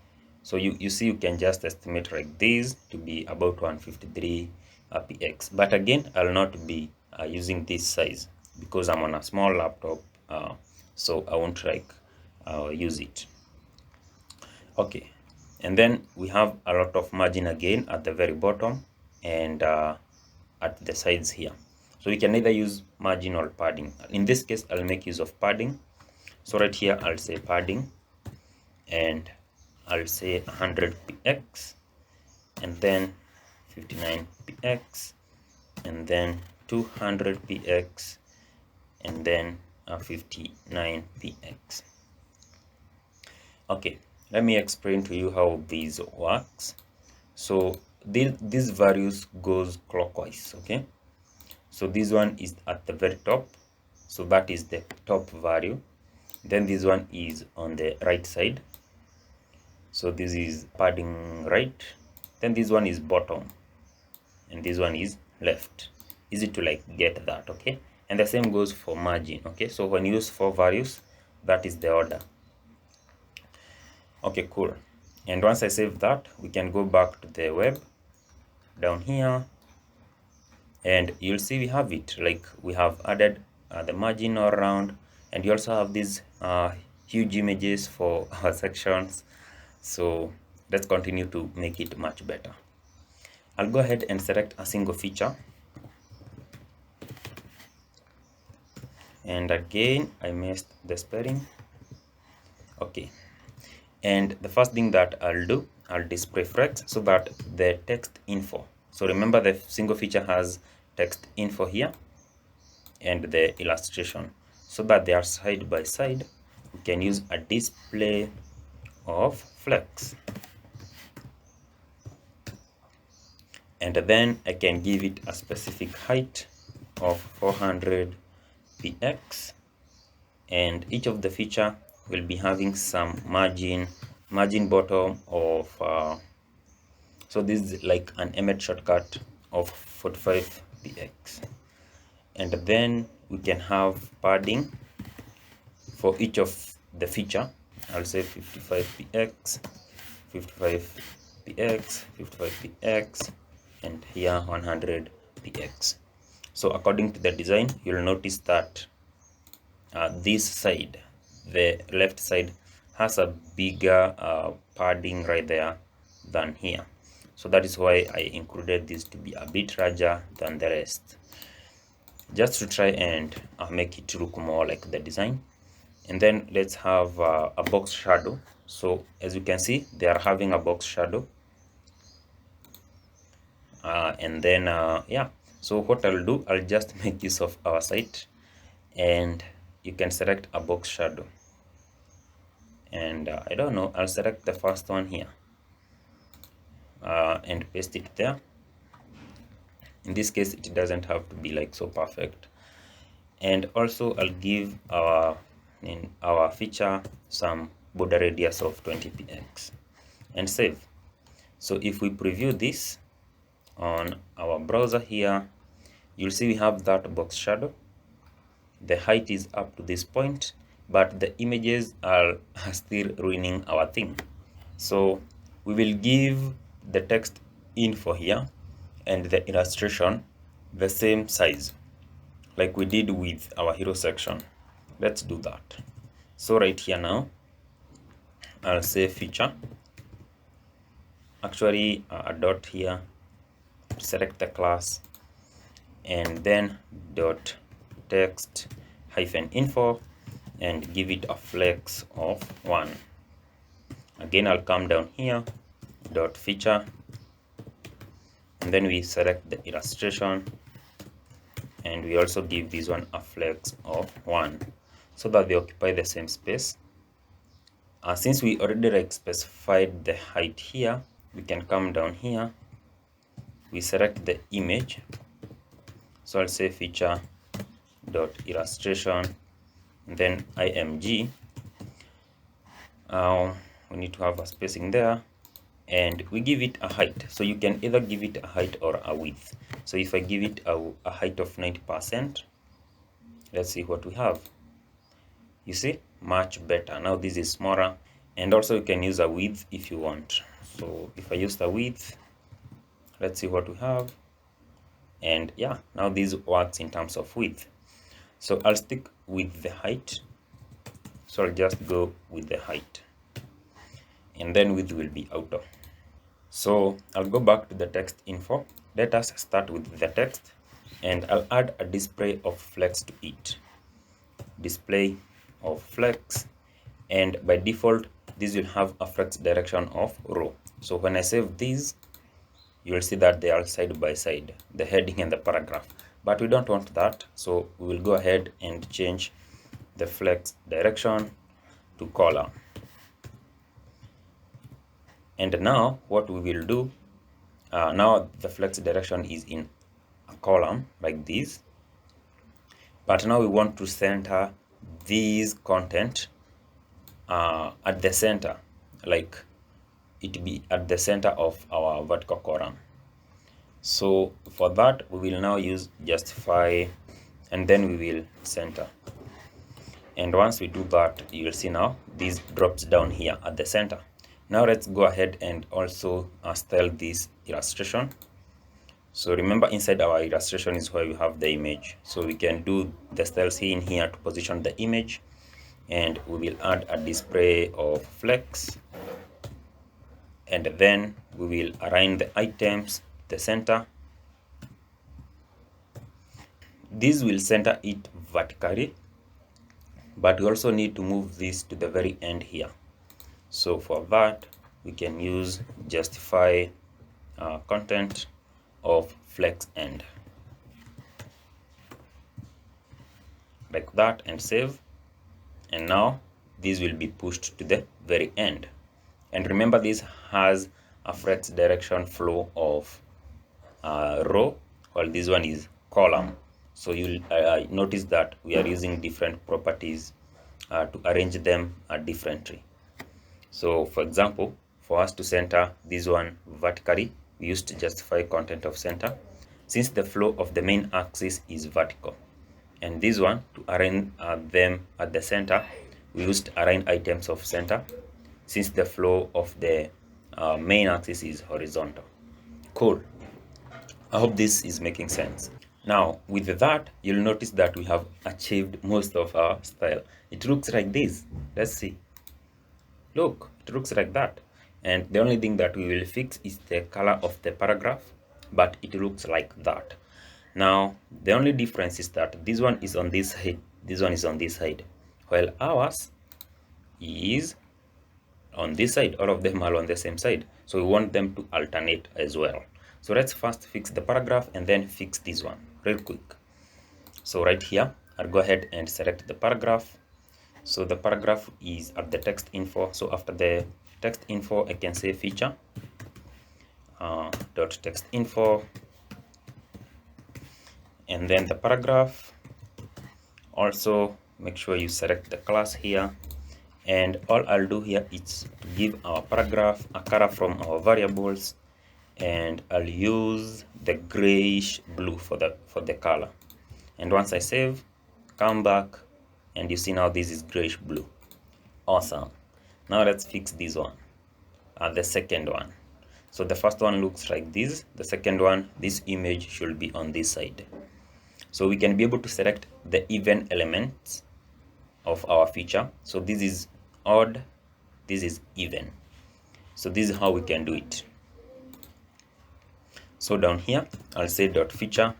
So you see, you can just estimate like this to be about 153 px. But again, I'll not be using this size because I'm on a small laptop, so I won't use it. Okay, and then we have a lot of margin again at the very bottom and at the sides here. So we can either use margin or padding. In this case, I'll make use of padding. So right here, I'll say padding, and I'll say 100px, and then 59px, and then 200px, and then 59px. Okay, let me explain to you how this works. So these values goes clockwise. Okay, so this one is at the very top, so that is the top value. Then this one is on the right side, so this is padding right. Then this one is bottom, and this one is left. Easy to get that. Okay, and the same goes for margin. Okay, so when you use 4 values, that is the order. Okay, cool. And once I save that, we can go back to the web down here, and you'll see we have it. We have added the margin all around, and you also have these huge images for our sections. So let's continue to make it much better. I'll go ahead and select a single feature, and again I missed the spelling. Okay, and the first thing that I'll do, I'll display flex so that the text info, so remember the single feature has text info here and the illustration, so that they are side by side, we can use a display of flex, and then I can give it a specific height of 400px, and each of the feature will be having some margin bottom of so this is like an emmet shortcut of 45px, and then we can have padding for each of the feature. I'll say 55px, 55px, 55px, and here 100px. So according to the design, you'll notice that this side, the left side, has a bigger padding right there than here. So that is why I included this to be a bit larger than the rest, just to try and make it look more like the design. And then let's have a box shadow. So as you can see, they are having a box shadow. And then yeah, so what I'll do, I'll just make use of our site, and you can select a box shadow, and I don't know, I'll select the first one here and paste it there. In this case, it doesn't have to be like so perfect. And also I'll give our feature some border radius of 20px and save. So if we preview this on our browser here, you'll see we have that box shadow. The height is up to this point, but the images are still ruining our thing. So we will give the text info here and the illustration the same size like we did with our hero section. Let's do that. So right here now, I'll say feature. Actually, a dot here, select the class, and then dot text hyphen info, and give it a flex of 1. Again, I'll come down here, dot feature, and then we select the illustration, and we also give this one a flex of 1 so that they occupy the same space. Since we already specified the height here, we can come down here, we select the image, so I'll say feature dot illustration, then img. We need to have a spacing there, and we give it a height. So you can either give it a height or a width. So if I give it a height of 90%, let's see what we have. You see, much better. Now this is smaller, and also you can use a width if you want. So if I use the width, let's see what we have. And yeah, now this works in terms of width. So I'll stick with the height. So I'll just go with the height, and then width will be auto. So I'll go back to the text info. Let us start with the text, and I'll add a display of flex to it. Display of flex, and by default this will have a flex direction of row. So when I save these, you will see that they are side by side, the heading and the paragraph, but we don't want that. So we will go ahead and change the flex direction to column. And now what we will do, now the flex direction is in a column like this, but now we want to center this content at the center, like it be at the center of our vertical column. So for that, we will now use justify, and then we will center. And once we do that, you will see now this drops down here at the center. Now let's go ahead and also style this illustration. So remember, inside our illustration is where we have the image. So we can do the styles in here to position the image, and we will add a display of flex, and then we will align the items to the center. This will center it vertically, but we also need to move this to the very end here. So for that, we can use justify content of flex end, like that, and save. And now this will be pushed to the very end. And remember, this has a flex direction flow of row, while this one is column. So you'll notice that we are using different properties to arrange them differently. So for example, for us to center this one vertically, we used to justify content of center, since the flow of the main axis is vertical. And this one, to arrange them at the center, we used align items of center, since the flow of the main axis is horizontal. Cool. I hope this is making sense. Now with that, you'll notice that we have achieved most of our style. It looks like this. Let's see. Look, it looks like that. And the only thing that we will fix is the color of the paragraph, but it looks like that. Now the only difference is that this one is on this side, this one is on this side, while ours is on this side. All of them are on the same side, so we want them to alternate as well. So let's first fix the paragraph and then fix this one real quick. So right here, I'll go ahead and select the paragraph. So the paragraph is at the text info. So after the text info, I can say feature dot text info, and then the paragraph. Also make sure you select the class here, and all I'll do here is to give our paragraph a color from our variables, and I'll use the grayish blue for the color. And once I save, come back, and you see now this is grayish blue. Awesome. Now let's fix this one, the second one. So the first one looks like this. The second one, this image should be on this side. So we can be able to select the even elements of our feature. So this is odd, this is even. So this is how we can do it. So down here, I'll say dot feature,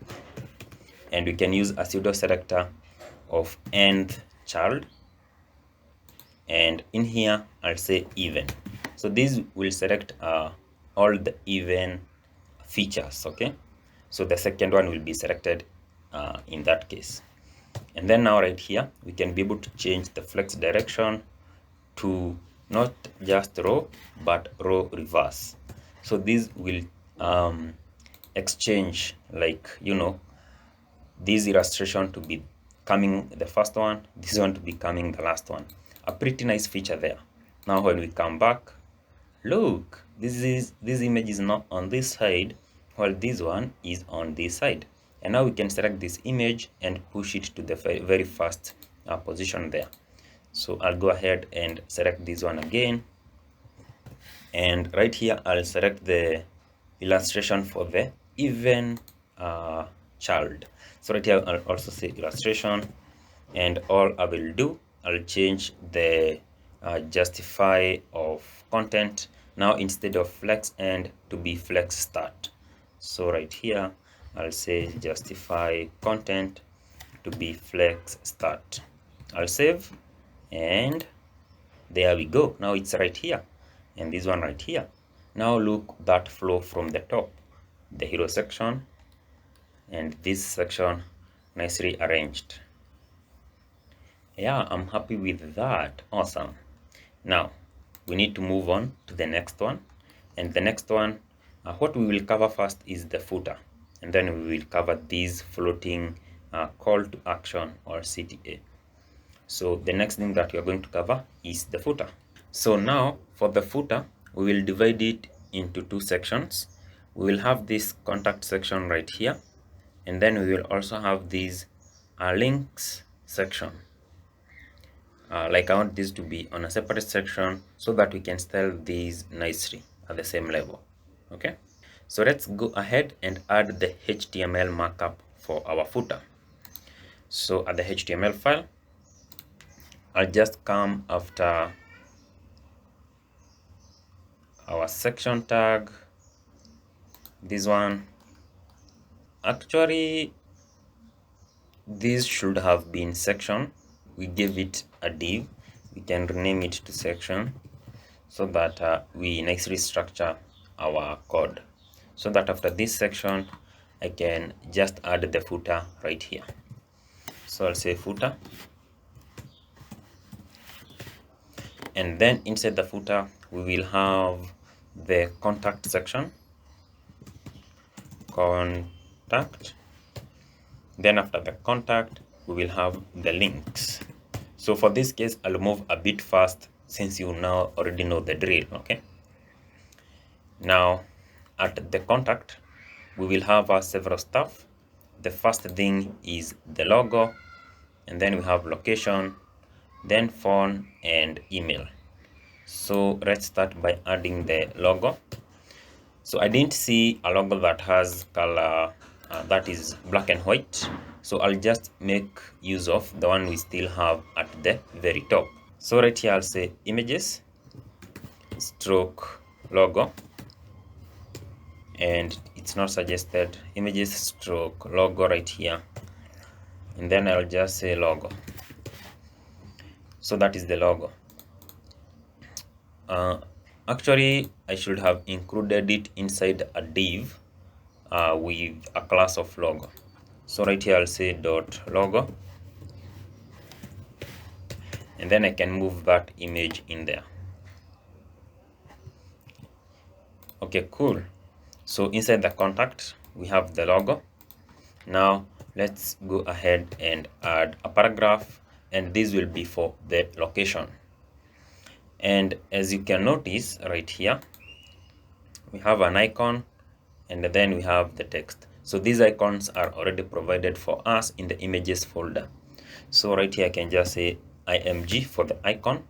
and we can use a pseudo selector of nth child. And in here, I'll say even. So this will select all the even features, okay? So the second one will be selected in that case. And then now right here, we can be able to change the flex direction to not just row, but row reverse. So this will exchange, like, you know, this illustration to be coming the first one, this one to be coming the last one. A pretty nice feature there. Now when we come back, look, this image is not on this side, while this one is on this side. And now we can select this image and push it to the very first position there. So I'll go ahead and select this one again, and right here I'll select the illustration for the even child. So right here I'll also say illustration, and all I will do, I'll change the justify of content now, instead of flex end, to be flex start. So right here I'll say justify content to be flex start. I'll save, and there we go. Now it's right here, and this one right here. Now look, that flow from the top, the hero section and this section, nicely arranged. Yeah, I'm happy with that. Awesome. Now we need to move on to the next one, and the next one, what we will cover first is the footer, and then we will cover these floating call to action, or CTA. So the next thing that we are going to cover is the footer. So now for the footer, we will divide it into two sections. We will have this contact section right here, and then we will also have this links section. Like I want this to be on a separate section so that we can style these nicely at the same level. Okay, so let's go ahead and add the HTML markup for our footer. So at the HTML file, I'll just come after our section tag, this one. Actually, this should have been section. We gave it a div. We can rename it to section so that we nicely structure our code, so that after this section I can just add the footer right here. So I'll say footer, and then inside the footer we will have the contact section, contact. Then after the contact we will have the links. So for this case I'll move a bit fast, since you now already know the drill. Okay, now at the contact we will have several stuff. The first thing is the logo, and then we have location, then phone and email. So let's start by adding the logo. So I didn't see a logo that has color that is black and white, so I'll just make use of the one we still have at the very top. So right here I'll say images stroke logo, and it's not suggested, images stroke logo right here, and then I'll just say logo. So that is the logo. Actually I should have included it inside a div with a class of logo. So right here I'll say dot logo, and then I can move that image in there. Okay, cool. So inside the contact we have the logo. Now let's go ahead and add a paragraph, and this will be for the location. And as you can notice right here, we have an icon and then we have the text. So these icons are already provided for us in the images folder. So right here I can just say img for the icon,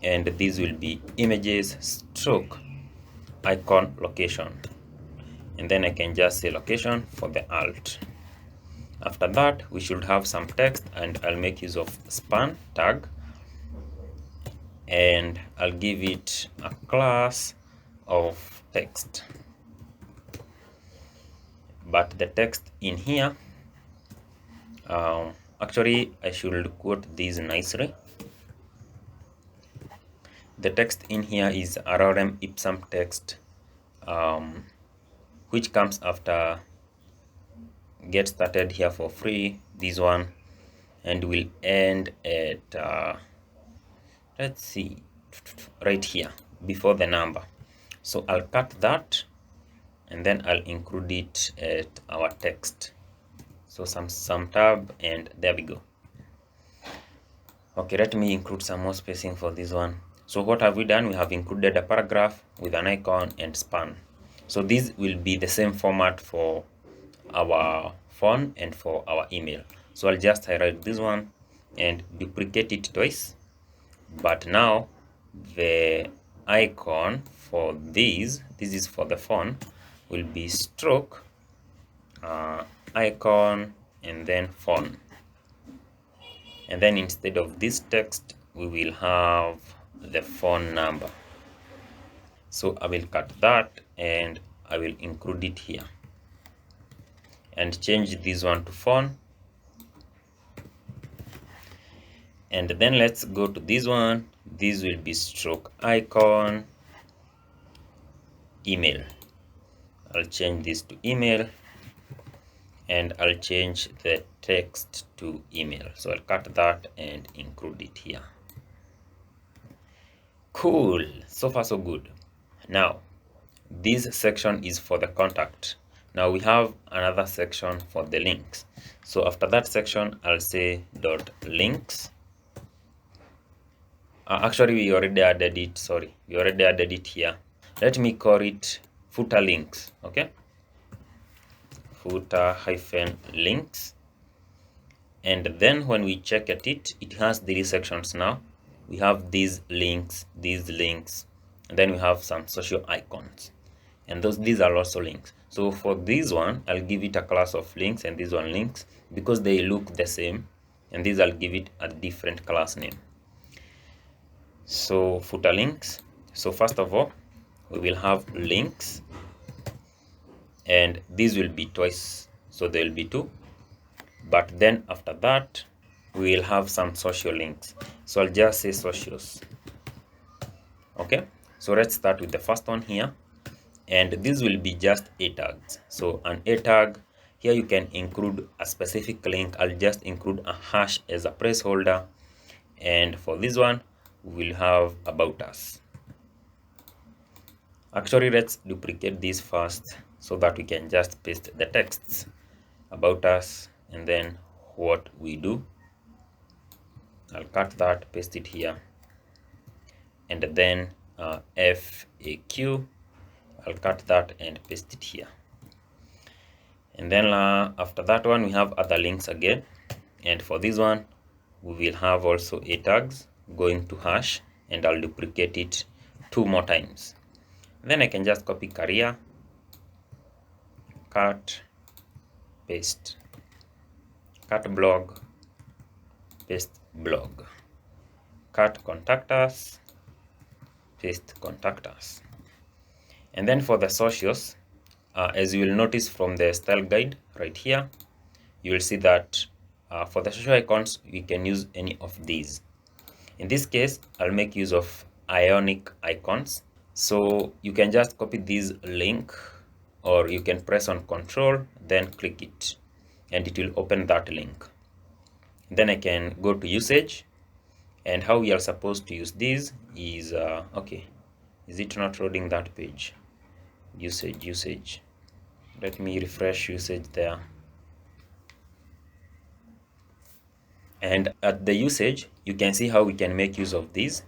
and this will be images stroke icon location, and then I can just say location for the alt. After that, we should have some text, and I'll make use of span tag, and I'll give it a class of text. But the text in here, actually I should quote this nicely. The text in here is RRM ipsum text, which comes after get started here for free, this one, and will end at let's see, right here before the number. So I'll cut that and then I'll include it at our text. So some tab, and there we go. Okay, let me include some more spacing for this one. So what have we done? We have included a paragraph with an icon and span. So this will be the same format for our phone and for our email. So I'll just highlight this one and duplicate it twice. But now the icon for this is for the phone, will be stroke icon and then phone. And then instead of this text, we will have the phone number. So I will cut that and I will include it here and change this one to phone. And then let's go to this one. This will be stroke icon email. I'll change this to email, and I'll change the text to email. So I'll cut that and include it here. Cool, so far so good. Now this section is for the contact. Now we have another section for the links. So after that section, I'll say dot links. Actually we already added it, sorry, we already added it here. Let me call it footer links. Okay, footer hyphen links. And then when we check at it, it has three sections now. We have these links, and then we have some social icons, and these are also links. So for this one, I'll give it a class of links, and this one links, because they look the same, and these I'll give it a different class name. So footer links. So first of all, we will have links, and these will be twice, so there will be two. But then after that, we will have some social links. So I'll just say socials. Okay, so let's start with the first one here, and this will be just a tags. So an a tag here, you can include a specific link. I'll just include a hash as a placeholder, and for this one we will have about us. Actually, let's duplicate this first so that we can just paste the texts about us and then what we do. I'll cut that, paste it here, and then FAQ, I'll cut that and paste it here. And then after that one, we have other links again, and for this one we will have also a tags going to hash, and I'll duplicate it 2 more times. Then I can just copy career, cut, paste, cut blog, paste blog, cut contact us, paste contact us. And then for the socials, as you will notice from the style guide right here, you will see that for the social icons, we can use any of these. In this case, I'll make use of ionic icons. So you can just copy this link, or you can press on Control, then click it, and it will open that link. Then I can go to usage, and how we are supposed to use this is okay, is it not loading that page? Usage, let me refresh usage there. And at the usage, you can see how we can make use of these.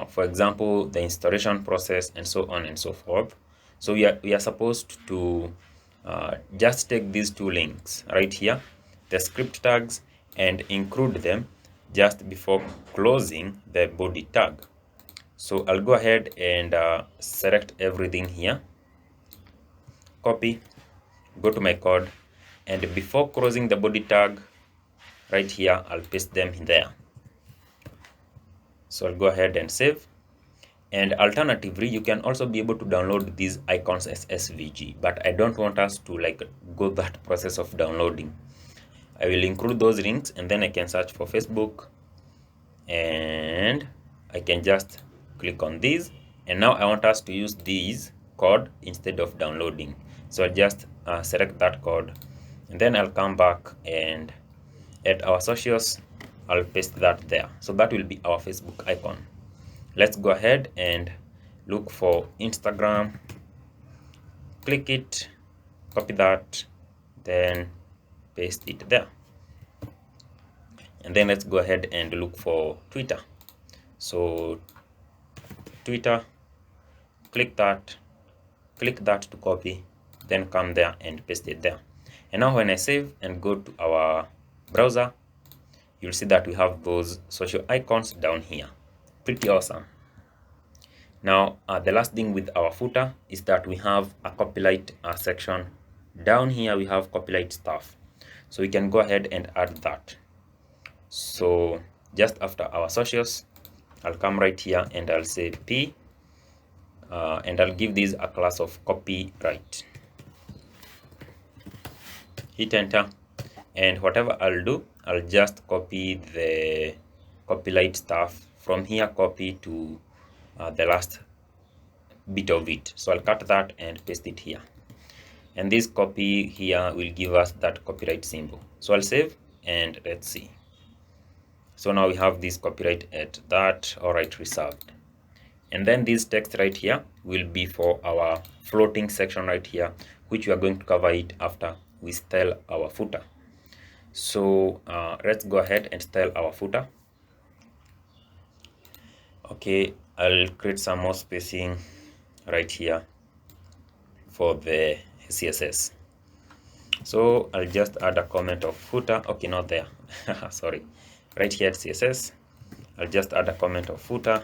For example, the installation process and so on and so forth. So we are supposed to just take these two links right here, the script tags, and include them just before closing the body tag. So I'll go ahead and select everything here, copy, go to my code, and before closing the body tag right here, I'll paste them there. So I'll go ahead and save. And alternatively, you can also be able to download these icons as SVG, but I don't want us to like go that process of downloading. I will include those links, and then I can search for Facebook, and I can just click on these. And now I want us to use these code instead of downloading. So I'll just select that code, and then I'll come back and at our socials, I'll paste that there. So that will be our Facebook icon. Let's go ahead and look for Instagram, click it, copy that, then paste it there. And then let's go ahead and look for Twitter. So Twitter, click that to copy, then come there and paste it there. And now when I save and go to our browser, you'll see that we have those social icons down here. Pretty awesome. Now, the last thing with our footer is that we have a copyright section. Down here, we have copyright stuff. So we can go ahead and add that. So just after our socials, I'll come right here and I'll say P, and I'll give this a class of copyright. Hit enter, and whatever I'll do, I'll just copy the copyright stuff from here, copy to the last bit of it. So I'll cut that and paste it here, and this copy here will give us that copyright symbol. So I'll save and let's see. So now we have this copyright at that, all right, reserved. And then this text right here will be for our floating section right here, which we are going to cover it after we style our footer. So let's go ahead and style our footer. Okay, I'll create some more spacing right here for the CSS. So I'll just add a comment of footer. Okay, not there. Sorry. Right here at CSS, I'll just add a comment of footer.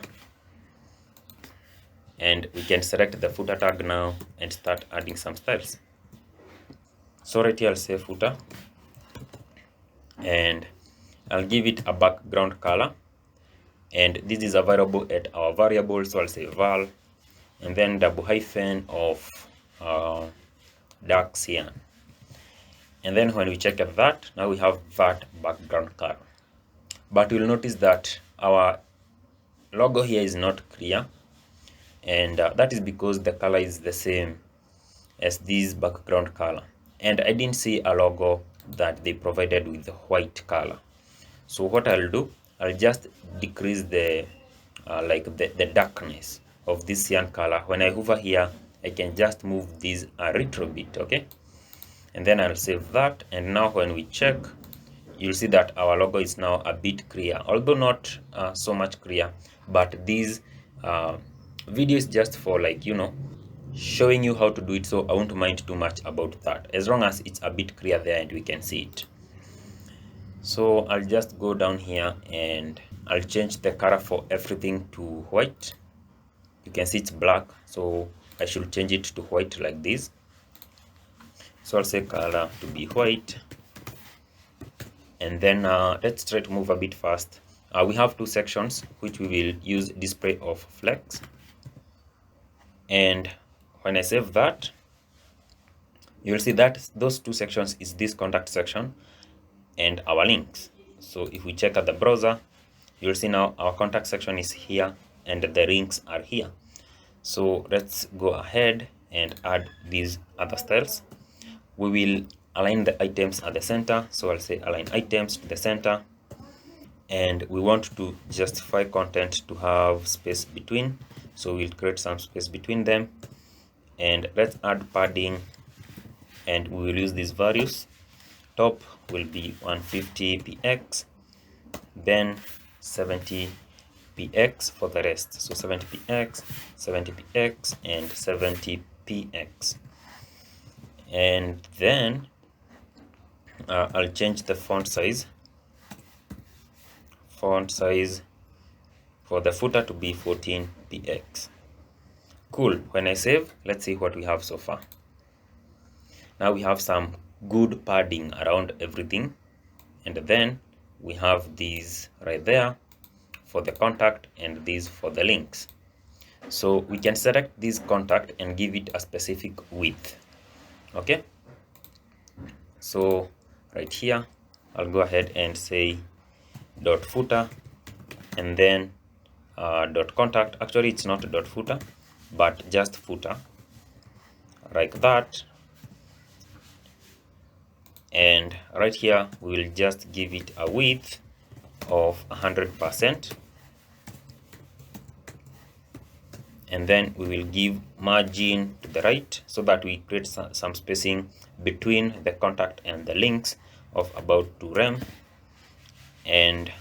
And we can select the footer tag now and start adding some styles. So right here, I'll say footer. And I'll give it a background color. And this is available at our variable. So I'll say val. And then double hyphen of dark cyan. And then when we check at that, now we have that background color. But you'll notice that our logo here is not clear. And that is because the color is the same as this background color. And I didn't see a logo that they provided with the white color. So what I'll do, I'll just decrease the the darkness of this cyan color. When I hover here, I can just move this a little bit, okay? And then I'll save that. And now when we check, you'll see that our logo is now a bit clear, although not so much clear. But this video is just for, like, you know, showing you how to do it, so I won't mind too much about that, as long as it's a bit clear there and we can see it. So I'll just go down here and I'll change the color for everything to white. You can see it's black, so I should change it to white like this. So I'll say color to be white. And then let's try to move a bit fast. We have two sections which we will use display of flex. And when I save that, you'll see that those two sections is this contact section and our links. So if we check at the browser, you'll see now our contact section is here and the links are here. So let's go ahead and add these other styles. We will align the items at the center. So I'll say align items to the center. And we want to justify content to have space between. So we'll create some space between them. And let's add padding. And we will use these values. Top will be 150 px. then 70px for the rest. So 70px, 70px, and 70px. And then I'll change the font size for the footer to be 14px. Cool. When I save, let's see what we have so far. Now we have some good padding around everything, and then we have these right there for the contact and these for the links. So we can select this contact and give it a specific width. Okay, so right here I'll go ahead and say dot footer, and then dot contact. Actually it's not dot footer but just footer, like that. And right here we will just give it a width of 100%, and then we will give margin to the right so that we create some spacing between the contact and the links of about 2 rem. And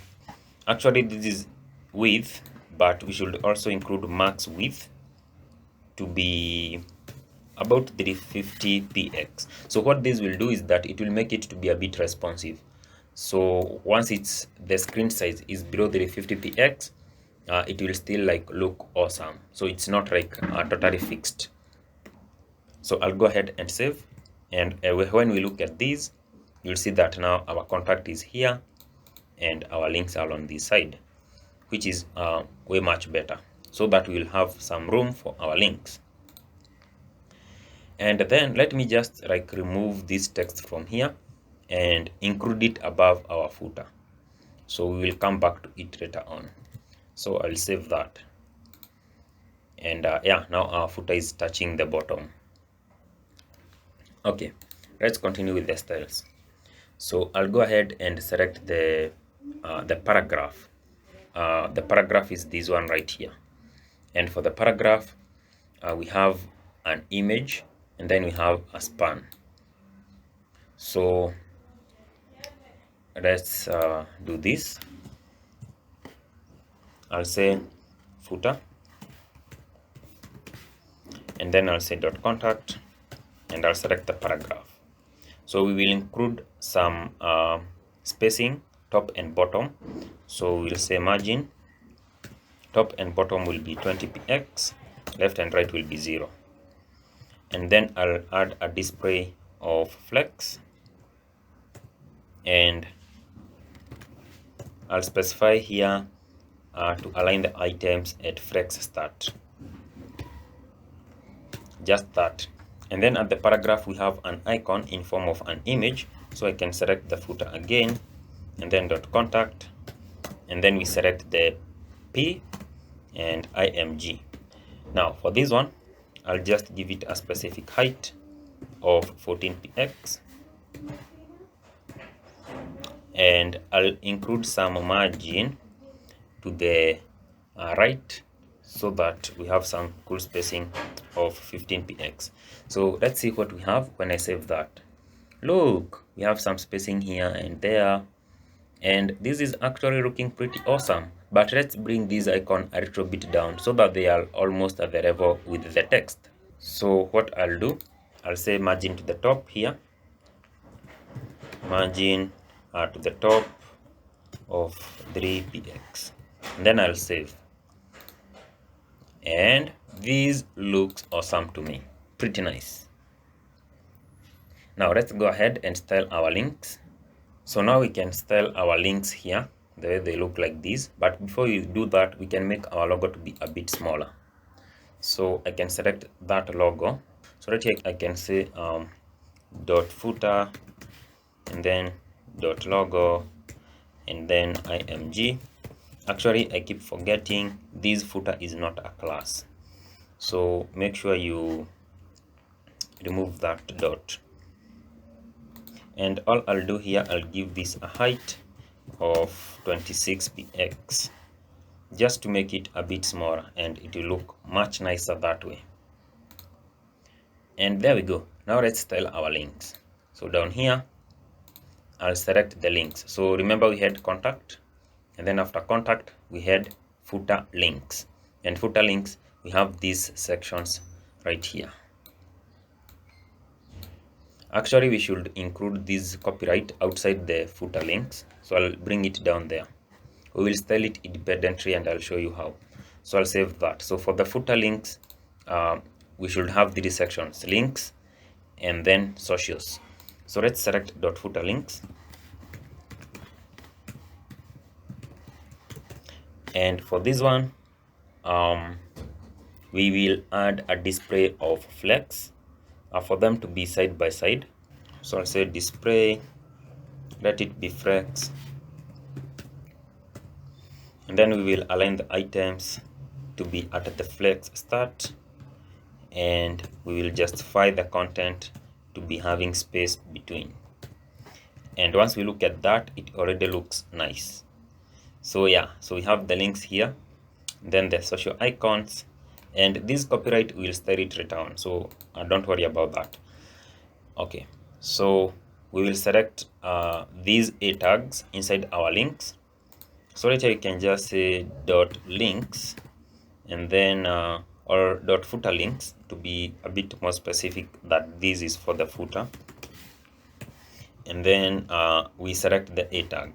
actually this is width, but we should also include max width to be about 350px. So what this will do is that it will make it to be a bit responsive. So once the screen size is below 350px, it will still like look awesome. So it's not like totally fixed. So I'll go ahead and save, and when we look at these, you'll see that now our contact is here and our links are on this side, which is way much better, so that we will have some room for our links. And then let me just like remove this text from here and include it above our footer. So we will come back to it later on. So I'll save that. And yeah, now our footer is touching the bottom. Okay, let's continue with the styles. So I'll go ahead and select the paragraph. The paragraph is this one right here. And for the paragraph, we have an image, and then we have a span. So let's do this. I'll say footer, and then I'll say dot contact, and I'll select the paragraph. So we will include some spacing top and bottom. So we'll say margin top and bottom will be 20px, left and right will be 0. And then I'll add a display of flex, and I'll specify here to align the items at flex start, just that. And then at the paragraph we have an icon in form of an image, so I can select the footer again, and then dot contact, and then we select the P and img. Now for this one, I'll just give it a specific height of 14px, and I'll include some margin to the right, so that we have some cool spacing of 15px. So let's see what we have when I save that. Look, we have some spacing here and there, and this is actually looking pretty awesome. But let's bring this icon a little bit down so that they are almost at the level with the text. So what I'll do, I'll say margin to the top here, margin to the top of 3px, and then I'll save. And this looks awesome to me, pretty nice. Now let's go ahead and style our links. So now we can style our links here the way they look like this, but before you do that, we can make our logo to be a bit smaller. So I can select that logo. So right here I can say dot footer, and then dot logo, and then img. Actually, I keep forgetting this footer is not a class, so make sure you remove that dot. And all I'll do here, I'll give this a height of 26px, just to make it a bit smaller, and it will look much nicer that way. And there we go. Now let's style our links. So down here I'll select the links. So remember we had contact, and then after contact we had footer links, and footer links we have these sections right here. Actually we should include this copyright outside the footer links, so I'll bring it down there. We will style it independently and I'll show you how. So I'll save that. So for the footer links, we should have these sections: links and then socials. So let's select .footer links, and for this one we will add a display of flex for them to be side by side. So I'll say display, let it be flex, and then we will align the items to be at the flex start, and we will justify the content to be having space between. And once we look at that, it already looks nice. So yeah, so we have the links here, then the social icons, and this copyright will style it return, so don't worry about that. Okay, so we will select these a tags inside our links. So later you can just say .links and then or .footer links to be a bit more specific that this is for the footer, and then we select the a tag.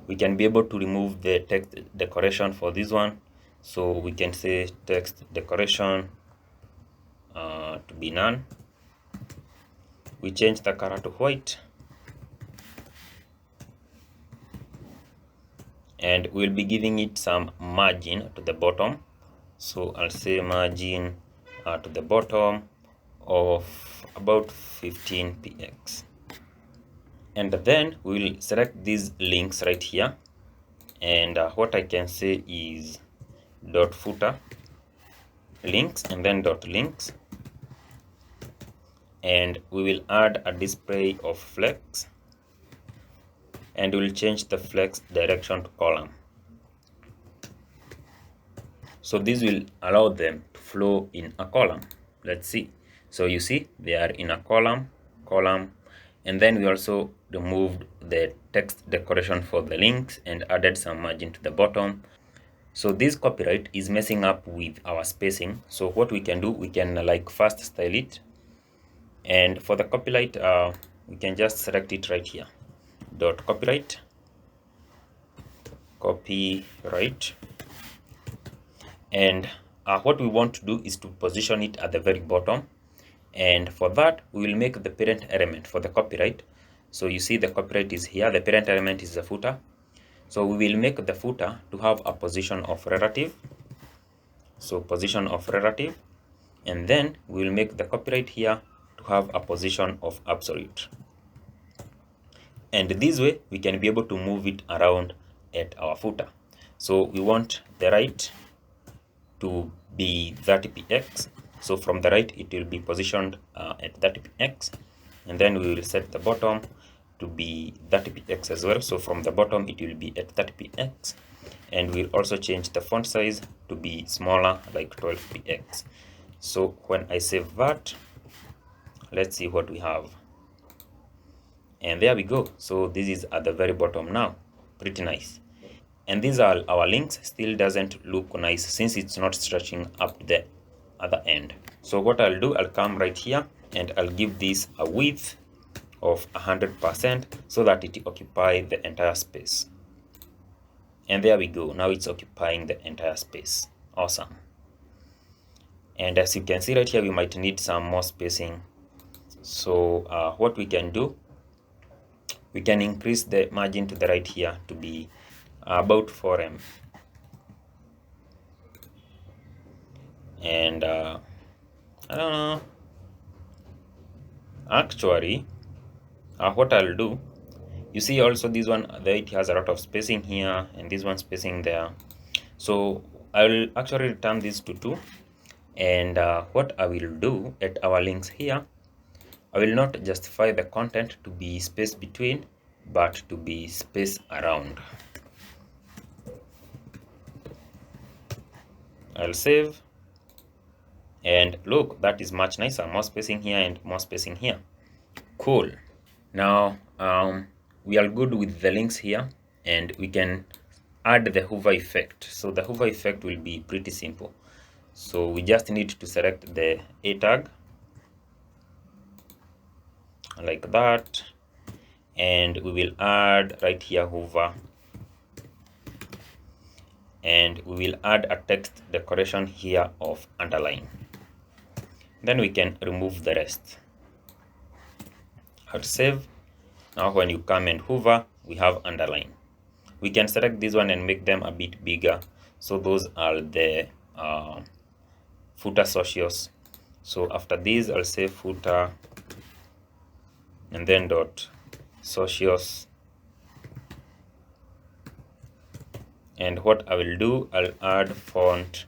We can be able to remove the text decoration for this one, so we can say text decoration to be none. We change the color to white, and we'll be giving it some margin to the bottom. So I'll say margin to the bottom of about 15 px, and then we'll select these links right here, and what I can say is .footer links and then .links, and we will add a display of flex, and we'll change the flex direction to column. So this will allow them to flow in a column. Let's see. So you see they are in a column, and then we also removed the text decoration for the links and added some margin to the bottom. So this copyright is messing up with our spacing. So what we can do, we can like first style it, and for the copyright we can just select it right here, .copyright, copyright, and what we want to do is to position it at the very bottom, and for that we will make the parent element for the copyright. So you see the copyright is here, the parent element is the footer, so we will make the footer to have a position of relative, so position of relative, and then we will make the copyright here to have a position of absolute, and this way we can be able to move it around at our footer. So we want the right to be 30px, so from the right it will be positioned at 30px, and then we will set the bottom to be 30px as well, so from the bottom it will be at 30px, and we'll also change the font size to be smaller, like 12px. So when I save that, let's see what we have, and there we go. So this is at the very bottom now, pretty nice. And these are our links. Still doesn't look nice since it's not stretching up to the other end. So what I'll do, I'll come right here and I'll give this a width of 100% so that it occupies the entire space. And there we go. Now it's occupying the entire space. Awesome. And as you can see right here, we might need some more spacing. So what we can do, we can increase the margin to the right here to be about 4 and I don't know, actually what I'll do, you see also this one there, it has a lot of spacing here and this one spacing there, so I will actually return this to 2, and what I will do at our links here, I will not justify the content to be spaced between, but to be spaced around. I'll save, and look, that is much nicer, more spacing here and more spacing here. Cool. Now we are good with the links here, and we can add the hover effect. So the hover effect will be pretty simple. So we just need to select the A tag like that, and we will add right here hover, and we will add a text decoration here of underline. Then we can remove the rest. Hit save. Now when you come and hover, we have underline. We can select this one and make them a bit bigger. So those are the footer socials. So after this, I'll say footer and then dot socials. And what I will do, I'll add font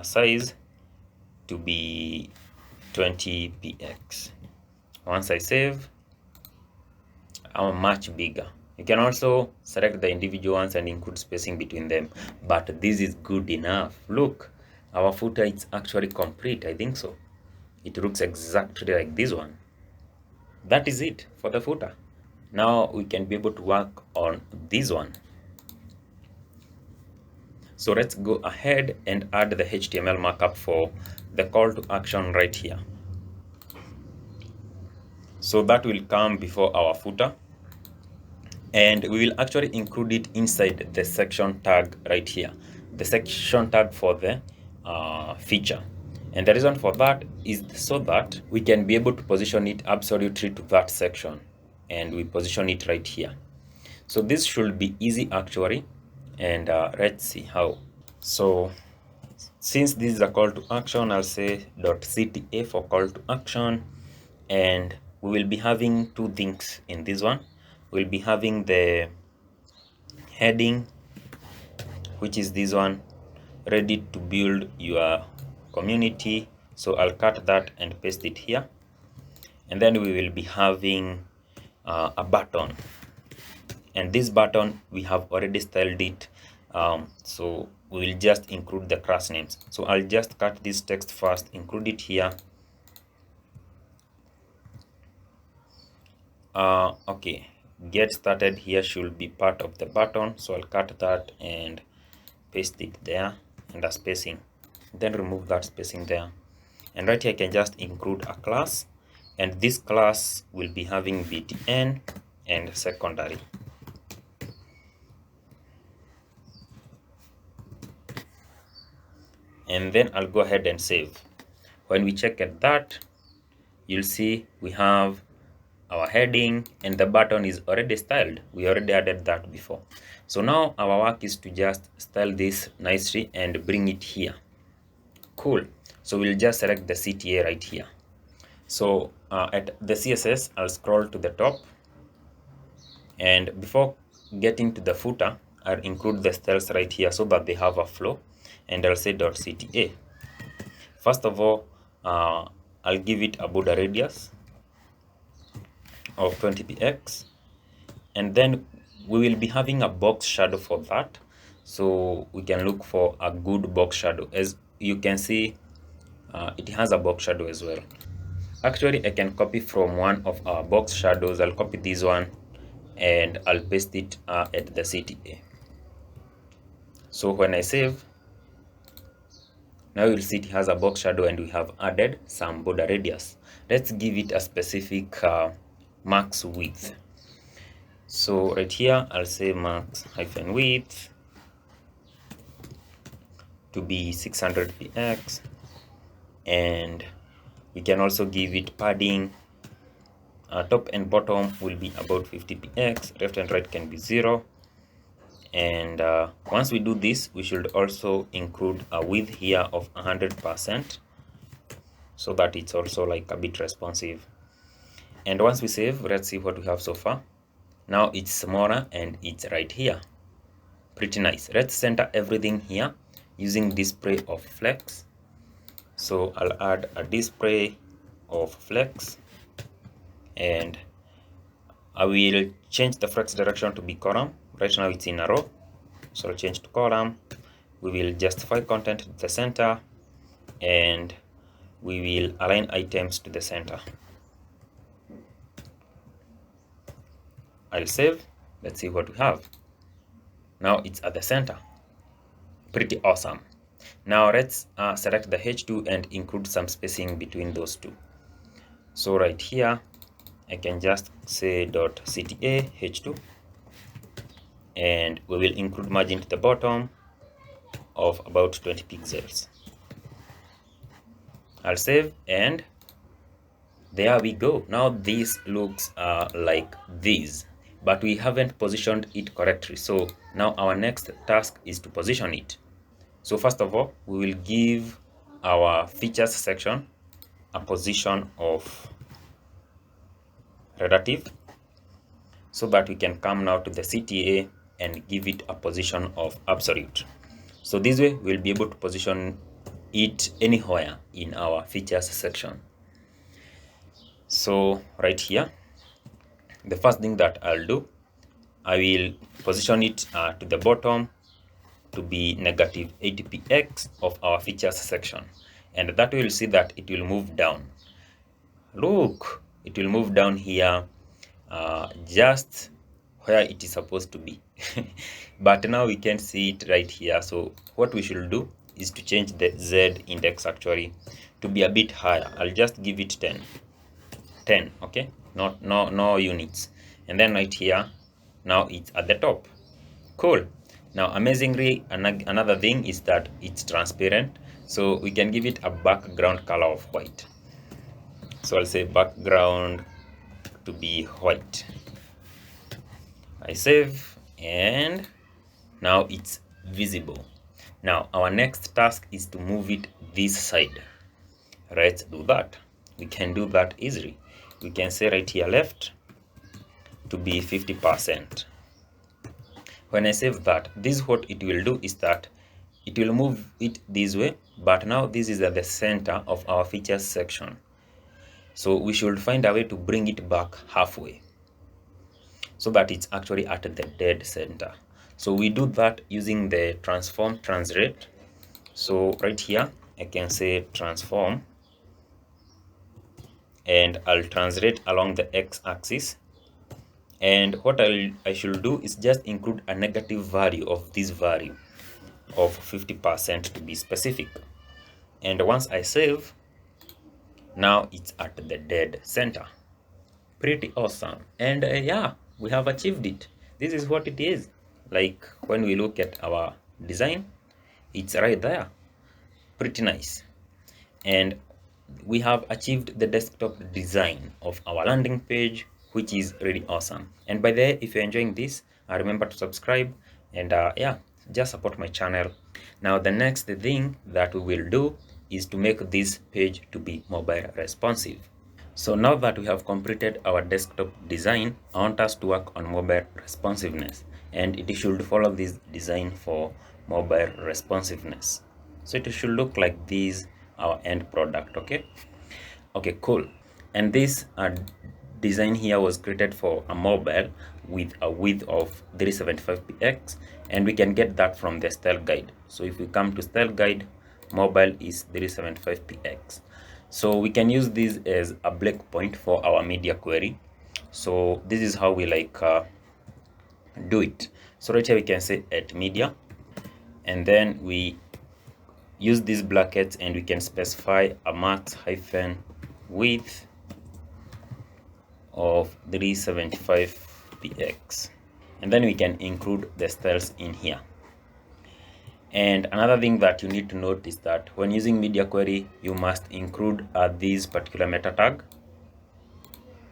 size to be 20px. Once I save, I'm much bigger. You can also select the individual ones and include spacing between them, but this is good enough. Look, our footer is actually complete. I think so. It looks exactly like this one. That is it for the footer. Now we can be able to work on this one. So let's go ahead and add the HTML markup for the call to action right here. So that will come before our footer, and we will actually include it inside the section tag right here, the section tag for the feature. And the reason for that is so that we can be able to position it absolutely to that section, and we position it right here. So this should be easy actually, and let's see how. So since this is a call to action, I'll say .cta for call to action, and we will be having two things in this one. We'll be having the heading, which is this one, ready to build your community. So I'll cut that and paste it here. And then we will be having a button, and this button we have already styled it, so we will just include the class names. So I'll just cut this text first, include it here. Okay, get started here should be part of the button, so I'll cut that and paste it there, and a spacing, then remove that spacing there. And right here I can just include a class, and this class will be having btn and secondary. And then I'll go ahead and save. When we check at that, you'll see we have our heading, and the button is already styled. We already added that before. So now our work is to just style this nicely and bring it here. Cool. So we'll just select the CTA right here. So at the CSS, I'll scroll to the top, and before getting to the footer, I'll include the styles right here so that they have a flow, and I'll say .cta. First of all, I'll give it a border radius of 20px, and then we will be having a box shadow for that. So we can look for a good box shadow. As you can see, it has a box shadow as well. Actually, I can copy from one of our box shadows. I'll copy this one and I'll paste it at the CTA. So when I save, now you'll see it has a box shadow, and we have added some border radius. Let's give it a specific max width. So right here, I'll say max hyphen width to be 600px, and we can also give it padding. Top and bottom will be about 50px, left and right can be 0. And once we do this, we should also include a width here of 100%, so that it's also like a bit responsive. And once we save, let's see what we have so far. Now it's smaller and it's right here. Pretty nice. Let's center everything here using display of flex. So I'll add a display of flex, and I will change the flex direction to be column. Right now it's in a row, so I'll change to column. We will justify content to the center, and we will align items to the center. I'll save. Let's see what we have. Now it's at the center. Pretty awesome. Now let's select the H2 and include some spacing between those two. So right here, I can just say .cta H2, and we will include margin to the bottom of about 20 pixels. I'll save, and there we go. Now this looks like this, but we haven't positioned it correctly. So now our next task is to position it. So first of all, we will give our features section a position of relative, so that we can come now to the CTA and give it a position of absolute. So this way we'll be able to position it anywhere in our features section. So right here, the first thing that I'll do, I will position it to the bottom to be negative 80px of our features section, and that will see that it will move down. Look, it will move down here just where it is supposed to be. But now we can see it right here. So what we should do is to change the Z index actually to be a bit higher. I'll just give it 10, okay, no units. And then right here, now it's at the top. Cool. Now amazingly, another thing is that it's transparent, so we can give it a background color of white. So I'll say background to be white. I save, and now it's visible. Now our next task is to move it this side. Let's do that. We can do that easily. We can say right here left to be 50%. When I save that, this is what it will do, is that it will move it this way, but now this is at the center of our features section. So we should find a way to bring it back halfway so that it's actually at the dead center. So we do that using the transform translate. So right here, I can say transform, and I'll translate along the x-axis. And what I should do is just include a negative value of this value of 50% to be specific. And once I save, now it's at the dead center. Pretty awesome. And yeah, we have achieved it. This is what it is. Like when we look at our design, it's right there. Pretty nice. And we have achieved the desktop design of our landing page, which is really awesome. And by the way, if you're enjoying this, remember to subscribe, and yeah, just support my channel. Now the next thing that we will do is to make this page to be mobile responsive. So now that we have completed our desktop design, I want us to work on mobile responsiveness, and it should follow this design for mobile responsiveness. So it should look like this, our end product. Okay, cool. And this design here was created for a mobile with a width of 375px, and we can get that from the style guide. So if we come to style guide, mobile is 375px. So we can use this as a breakpoint for our media query. So this is how we do it. So right here we can say at media, and then we use these brackets, and we can specify a max hyphen width of 375px, and then we can include the styles in here. And another thing that you need to note is that when using media query, you must include this particular meta tag,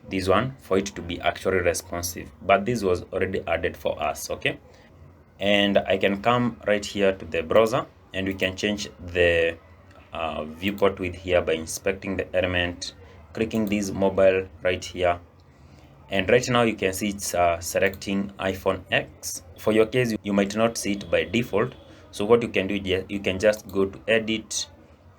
this one, for it to be actually responsive, but this was already added for us. Okay, and I can come right here to the browser, and we can change the viewport width here by inspecting the element, clicking this mobile right here. And right now you can see it's selecting iPhone X. For your case, you might not see it by default. So what you can do is you can just go to edit,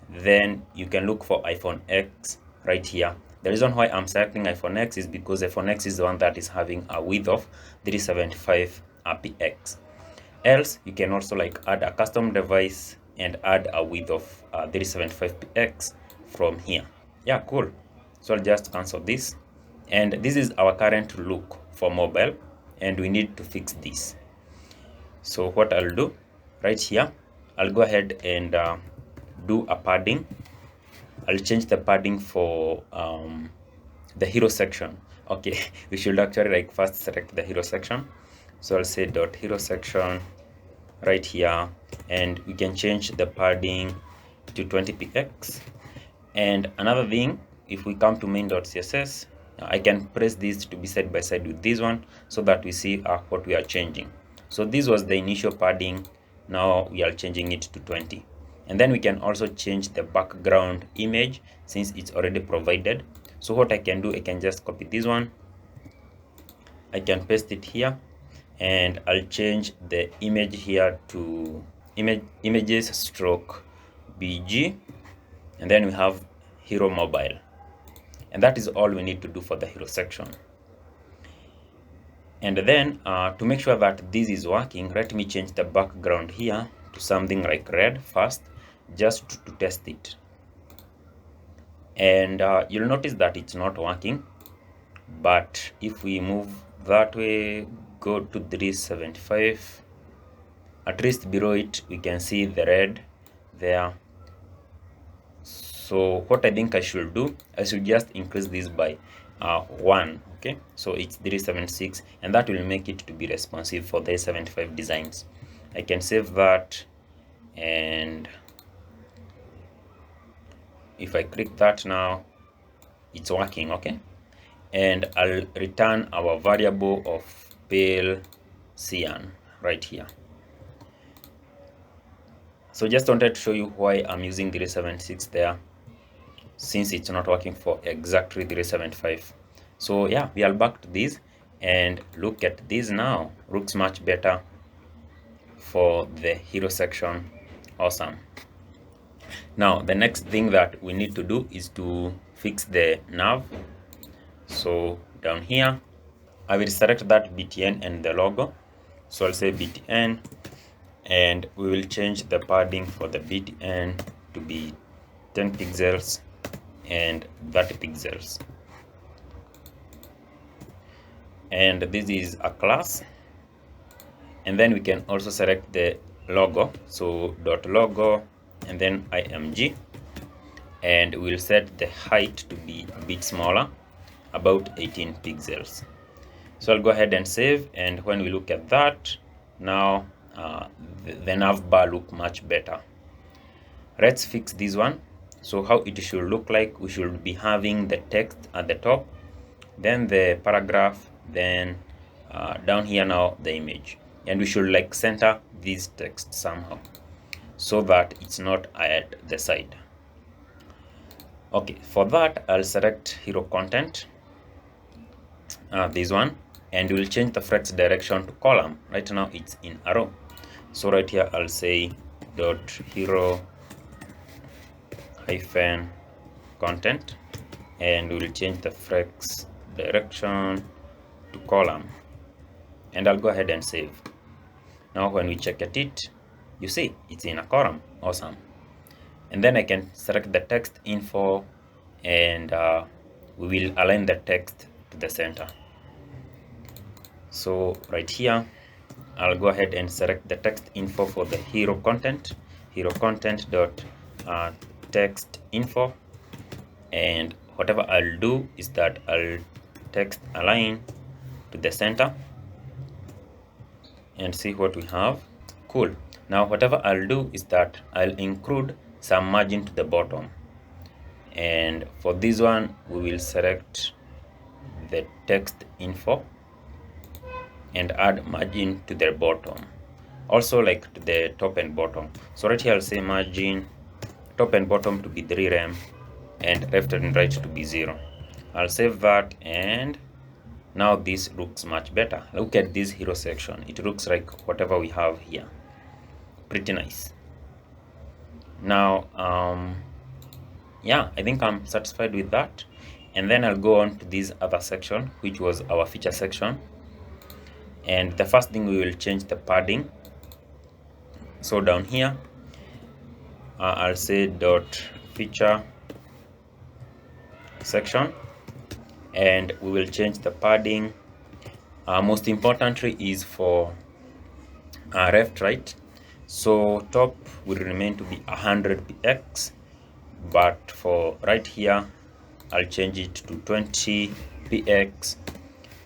then you can look for iPhone X right here. The reason why I'm selecting iPhone X is because iPhone X is the one that is having a width of 375px. Else, you can also like add a custom device and add a width of 375px from here. Yeah, cool. So I'll just cancel this. And this is our current look for mobile, and we need to fix this. So what I'll do right here, I'll go ahead and do a padding. I'll change the padding for the hero section. Okay, we should actually like first select the hero section. So I'll say dot hero section right here, and we can change the padding to 20px. And another thing, if we come to main.css, I can press this to be side by side with this one so that we see what we are changing. So this was the initial padding. Now we are changing it to 20. And then we can also change the background image since it's already provided. So what I can do, I can just copy this one, I can paste it here, and I'll change the image here to images stroke bg, and then we have hero mobile. And that is all we need to do for the hero section. And then to make sure that this is working, let me change the background here to something like red first, just to test it. And you'll notice that it's not working, but if we move that way, go to 375, at least below it we can see the red there. So what I think I should do, I should just increase this by 1. Okay, so it's 376, and that will make it to be responsive for the 75 designs. I can save that, and if I click that now, it's working. Okay, and I'll return our variable of pale cyan right here. So just wanted to show you why I'm using 376 there, since it's not working for exactly 375. So yeah, we are back to this, and look at this now. Looks much better for the hero section. Awesome. Now the next thing that we need to do is to fix the nav. So down here I will select that btn and the logo. So I'll say btn, and we will change the padding for the btn to be 10 pixels and 30 pixels. And this is a class. And then we can also select the logo. So dot logo and then img, and we'll set the height to be a bit smaller, about 18 pixels. So I'll go ahead and save, and when we look at that now, the nav bar look much better. Let's fix this one. So how it should look like, we should be having the text at the top, then the paragraph, then down here now the image, and we should like center this text somehow so that it's not at the side. Okay, for that I'll select hero content, this one, and we'll change the flex direction to column. Right now it's in arrow, so right here I'll say dot hero hyphen content, and we'll change the flex direction to column, and I'll go ahead and save. Now when we check at it, you see it's in a column. Awesome. And then I can select the text info, and we will align the text to the center. So right here I'll go ahead and select the text info for the hero content dot text info, and whatever I'll do is that I'll text align to the center, and see what we have. Cool. Now whatever I'll do is that I'll include some margin to the bottom, and for this one we will select the text info and add margin to the bottom, also like to the top and bottom. So right here I'll say margin top and bottom to be 3 rem and left and right to be 0. I'll save that, and now this looks much better. Look at this hero section, it looks like whatever we have here. Pretty nice. Now yeah, I think I'm satisfied with that. And then I'll go on to this other section, which was our feature section. And the first thing, we will change the padding. So down here I'll say dot feature section, and we will change the padding. Most importantly is for left, right. So top will remain to be 100 px, but for right here, I'll change it to 20 px.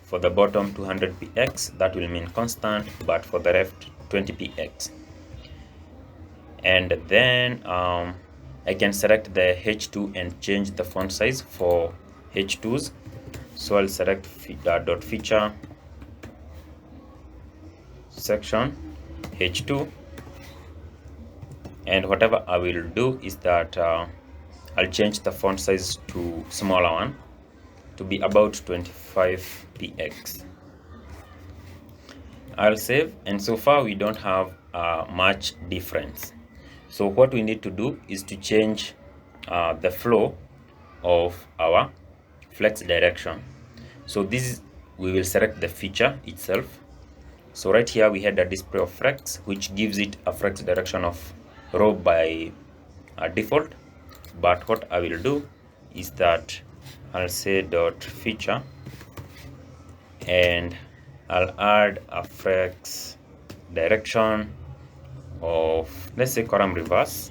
For the bottom 200 px, that will mean constant, but for the left 20 px. And then I can select the H2 and change the font size for H2s. So I'll select dot feature section H2, and whatever I will do is that I'll change the font size to smaller one, to be about 25 px. I'll save, and so far we don't have much difference. So what we need to do is to change the flow of our flex direction. So this we will select the feature itself. So right here we had a display of flex, which gives it a flex direction of row by default. But what I will do is that I'll say dot feature, and I'll add a flex direction of, let's say, column reverse.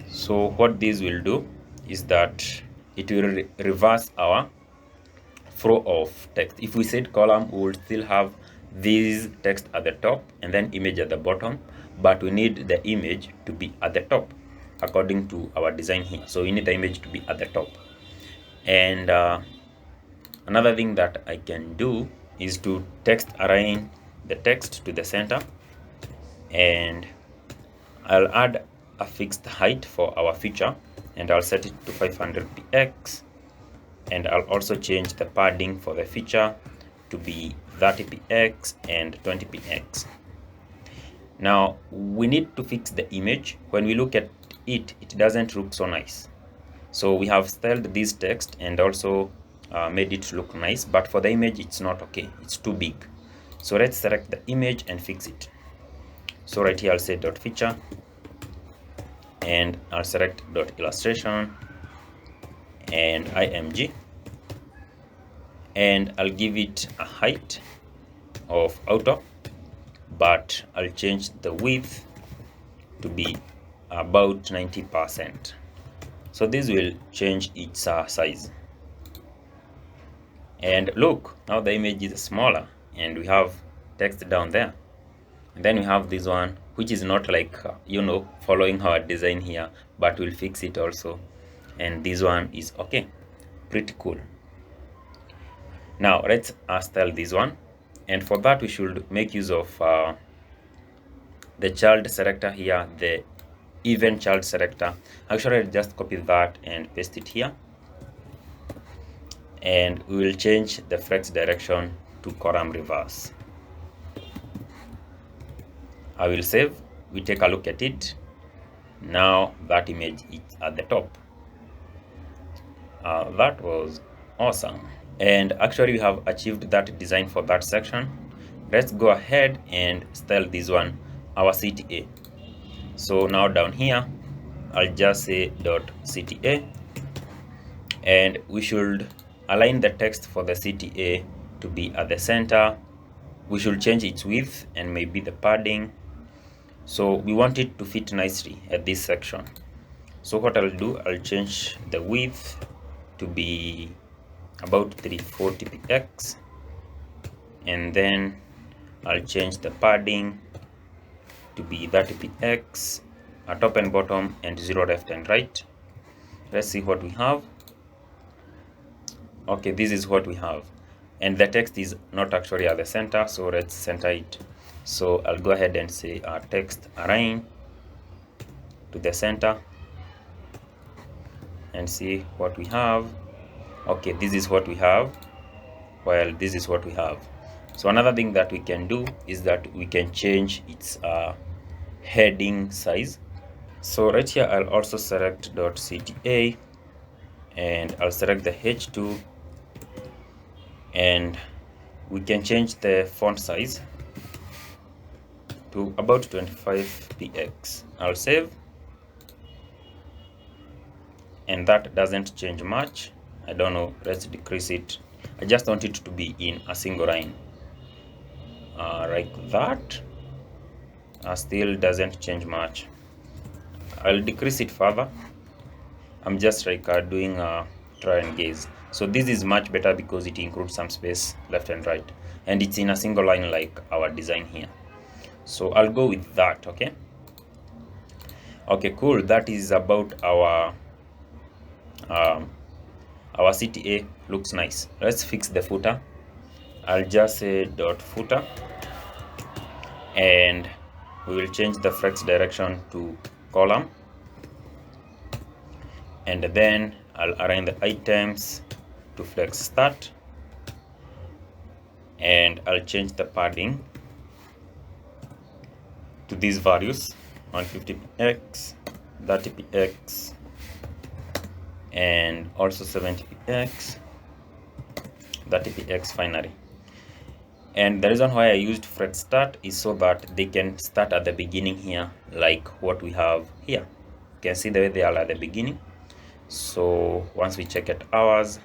So what this will do is that it will reverse our flow of text. If we said column, we will still have this text at the top and then image at the bottom, but we need the image to be at the top according to our design here. So we need the image to be at the top. And another thing that I can do is to text align the text to the center, and I'll add a fixed height for our feature, and I'll set it to 500 px, and I'll also change the padding for the feature to be 30 px and 20 px. Now we need to fix the image. When we look at it, it doesn't look so nice. So we have styled this text and also made it look nice, but for the image it's not okay, it's too big. So let's select the image and fix it. So right here I'll say dot feature, and I'll select dot illustration and img, and I'll give it a height of auto, but I'll change the width to be about 90%. So this will change its size. And look, now the image is smaller and we have text down there. And then we have this one, which is not like, following our design here, but we'll fix it also. And this one is okay, pretty cool. Now let's style this one. And for that, we should make use of the child selector here, the event child selector. Actually, I'll just copy that and paste it here. And we will change the flex direction to column reverse. I will save. We take a look at it. Now that image is at the top. That was awesome. And actually we have achieved that design for that section. Let's go ahead and style this one our CTA. So now down here I'll just say dot CTA, and we should align the text for the CTA to be at the center. We should change its width and maybe the padding. So we want it to fit nicely at this section. So what I'll do, I'll change the width to be about 340 px, and then I'll change the padding to be 30 px at top and bottom, and 0 left and right. Let's see what we have. Okay, this is what we have, and the text is not actually at the center, so let's center it. So I'll go ahead and say text align to the center and see what we have. Okay, this is what we have. Well, this is what we have. So another thing that we can do is that we can change its heading size. So right here I'll also select .cta, and I'll select the H2, and we can change the font size to about 25 px. I'll save, and that doesn't change much. I don't know, let's decrease it. I just want it to be in a single line. Right like that. Still doesn't change much. I'll decrease it further. I'm just like doing a try and gaze. So this is much better because it includes some space left and right, and it's in a single line like our design here. So I'll go with that. Okay, cool. That is about our CTA. Looks nice. Let's fix the footer. I'll just say dot footer, and we will change the flex direction to column, and then I'll align the items to flex start, and I'll change the padding to these values: 150px, 30px, and also 70px, 30px finally. And the reason why I used flex start is so that they can start at the beginning here, like what we have here. You can see the way they are at the beginning. So once we check at hours,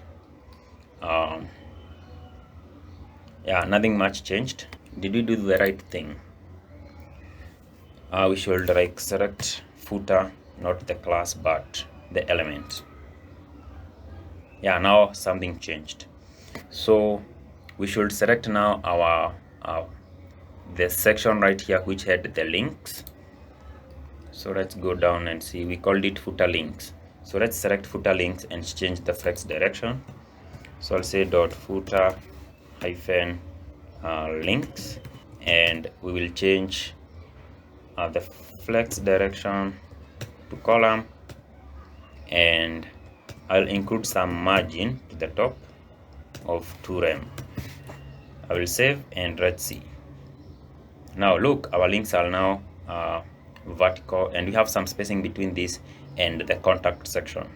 yeah, nothing much changed. Did we do the right thing? We should like select footer, not the class but the element. Yeah, now something changed. So we should select now our the section right here which had the links. So let's go down and see. We called it footer links. So let's select footer links and change the flex direction. So I'll say dot footer hyphen links, and we will change the flex direction to column, and I'll include some margin to the top of 2 rem. I will save and let's see. Now look, our links are now vertical, and we have some spacing between this and the contact section.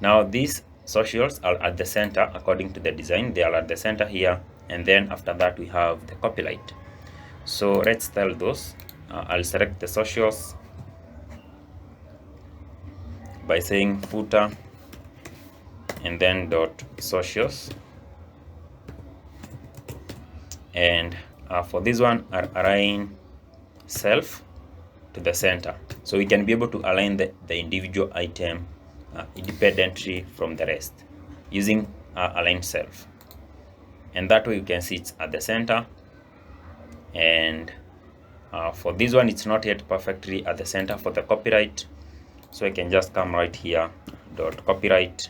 Now these socials are at the center according to the design. They are at the center here, and then after that we have the copyright. So let's tell those. I'll select the socials by saying footer and then dot socials, and for this one I'll align self to the center, so we can be able to align the individual item independently from the rest using align self, and that way you can see it's at the center. And for this one it's not yet perfectly at the center for the copyright, so I can just come right here, dot copyright,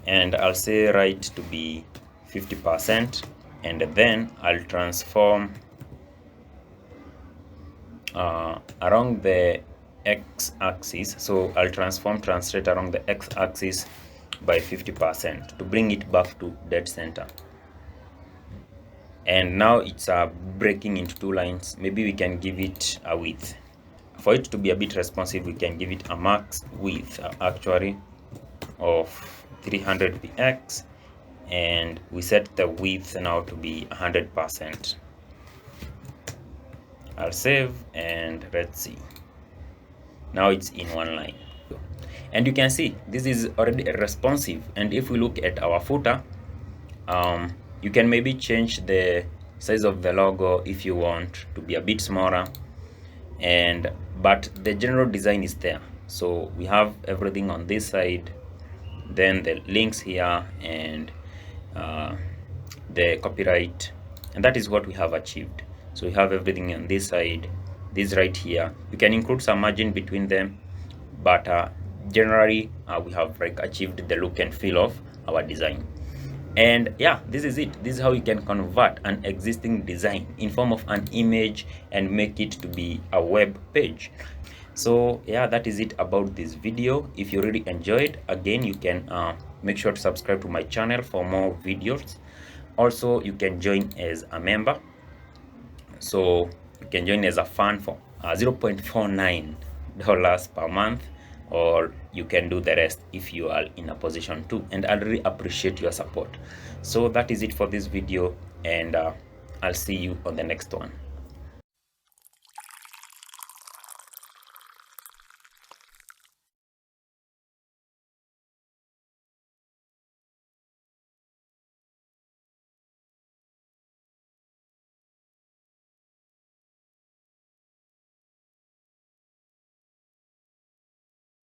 and I'll say right to be 50%, and then I'll transform around the x-axis. So I'll translate around the x-axis by 50% to bring it back to dead center. And now it's breaking into 2 lines. Maybe we can give it a width. For it to be a bit responsive, we can give it a max width actually of 300px, and we set the width now to be 100%. I'll save and let's see. Now it's in 1 line, and you can see this is already responsive. And if we look at our footer, you can maybe change the size of the logo if you want to be a bit smaller, but the general design is there. So we have everything on this side, then the links here, and the copyright, and that is what we have achieved. So we have everything on this side, this right here. You can include some margin between them, but generally we have like achieved the look and feel of our design. And yeah, this is it. This is how you can convert an existing design in form of an image and make it to be a web page. So yeah, that is it about this video. If you really enjoyed, again, you can make sure to subscribe to my channel for more videos. Also, you can join as a member. So you can join as a fan for $0.49 per month, or you can do the rest if you are in a position to, and I really appreciate your support. So that is it for this video, and I'll see you on the next one.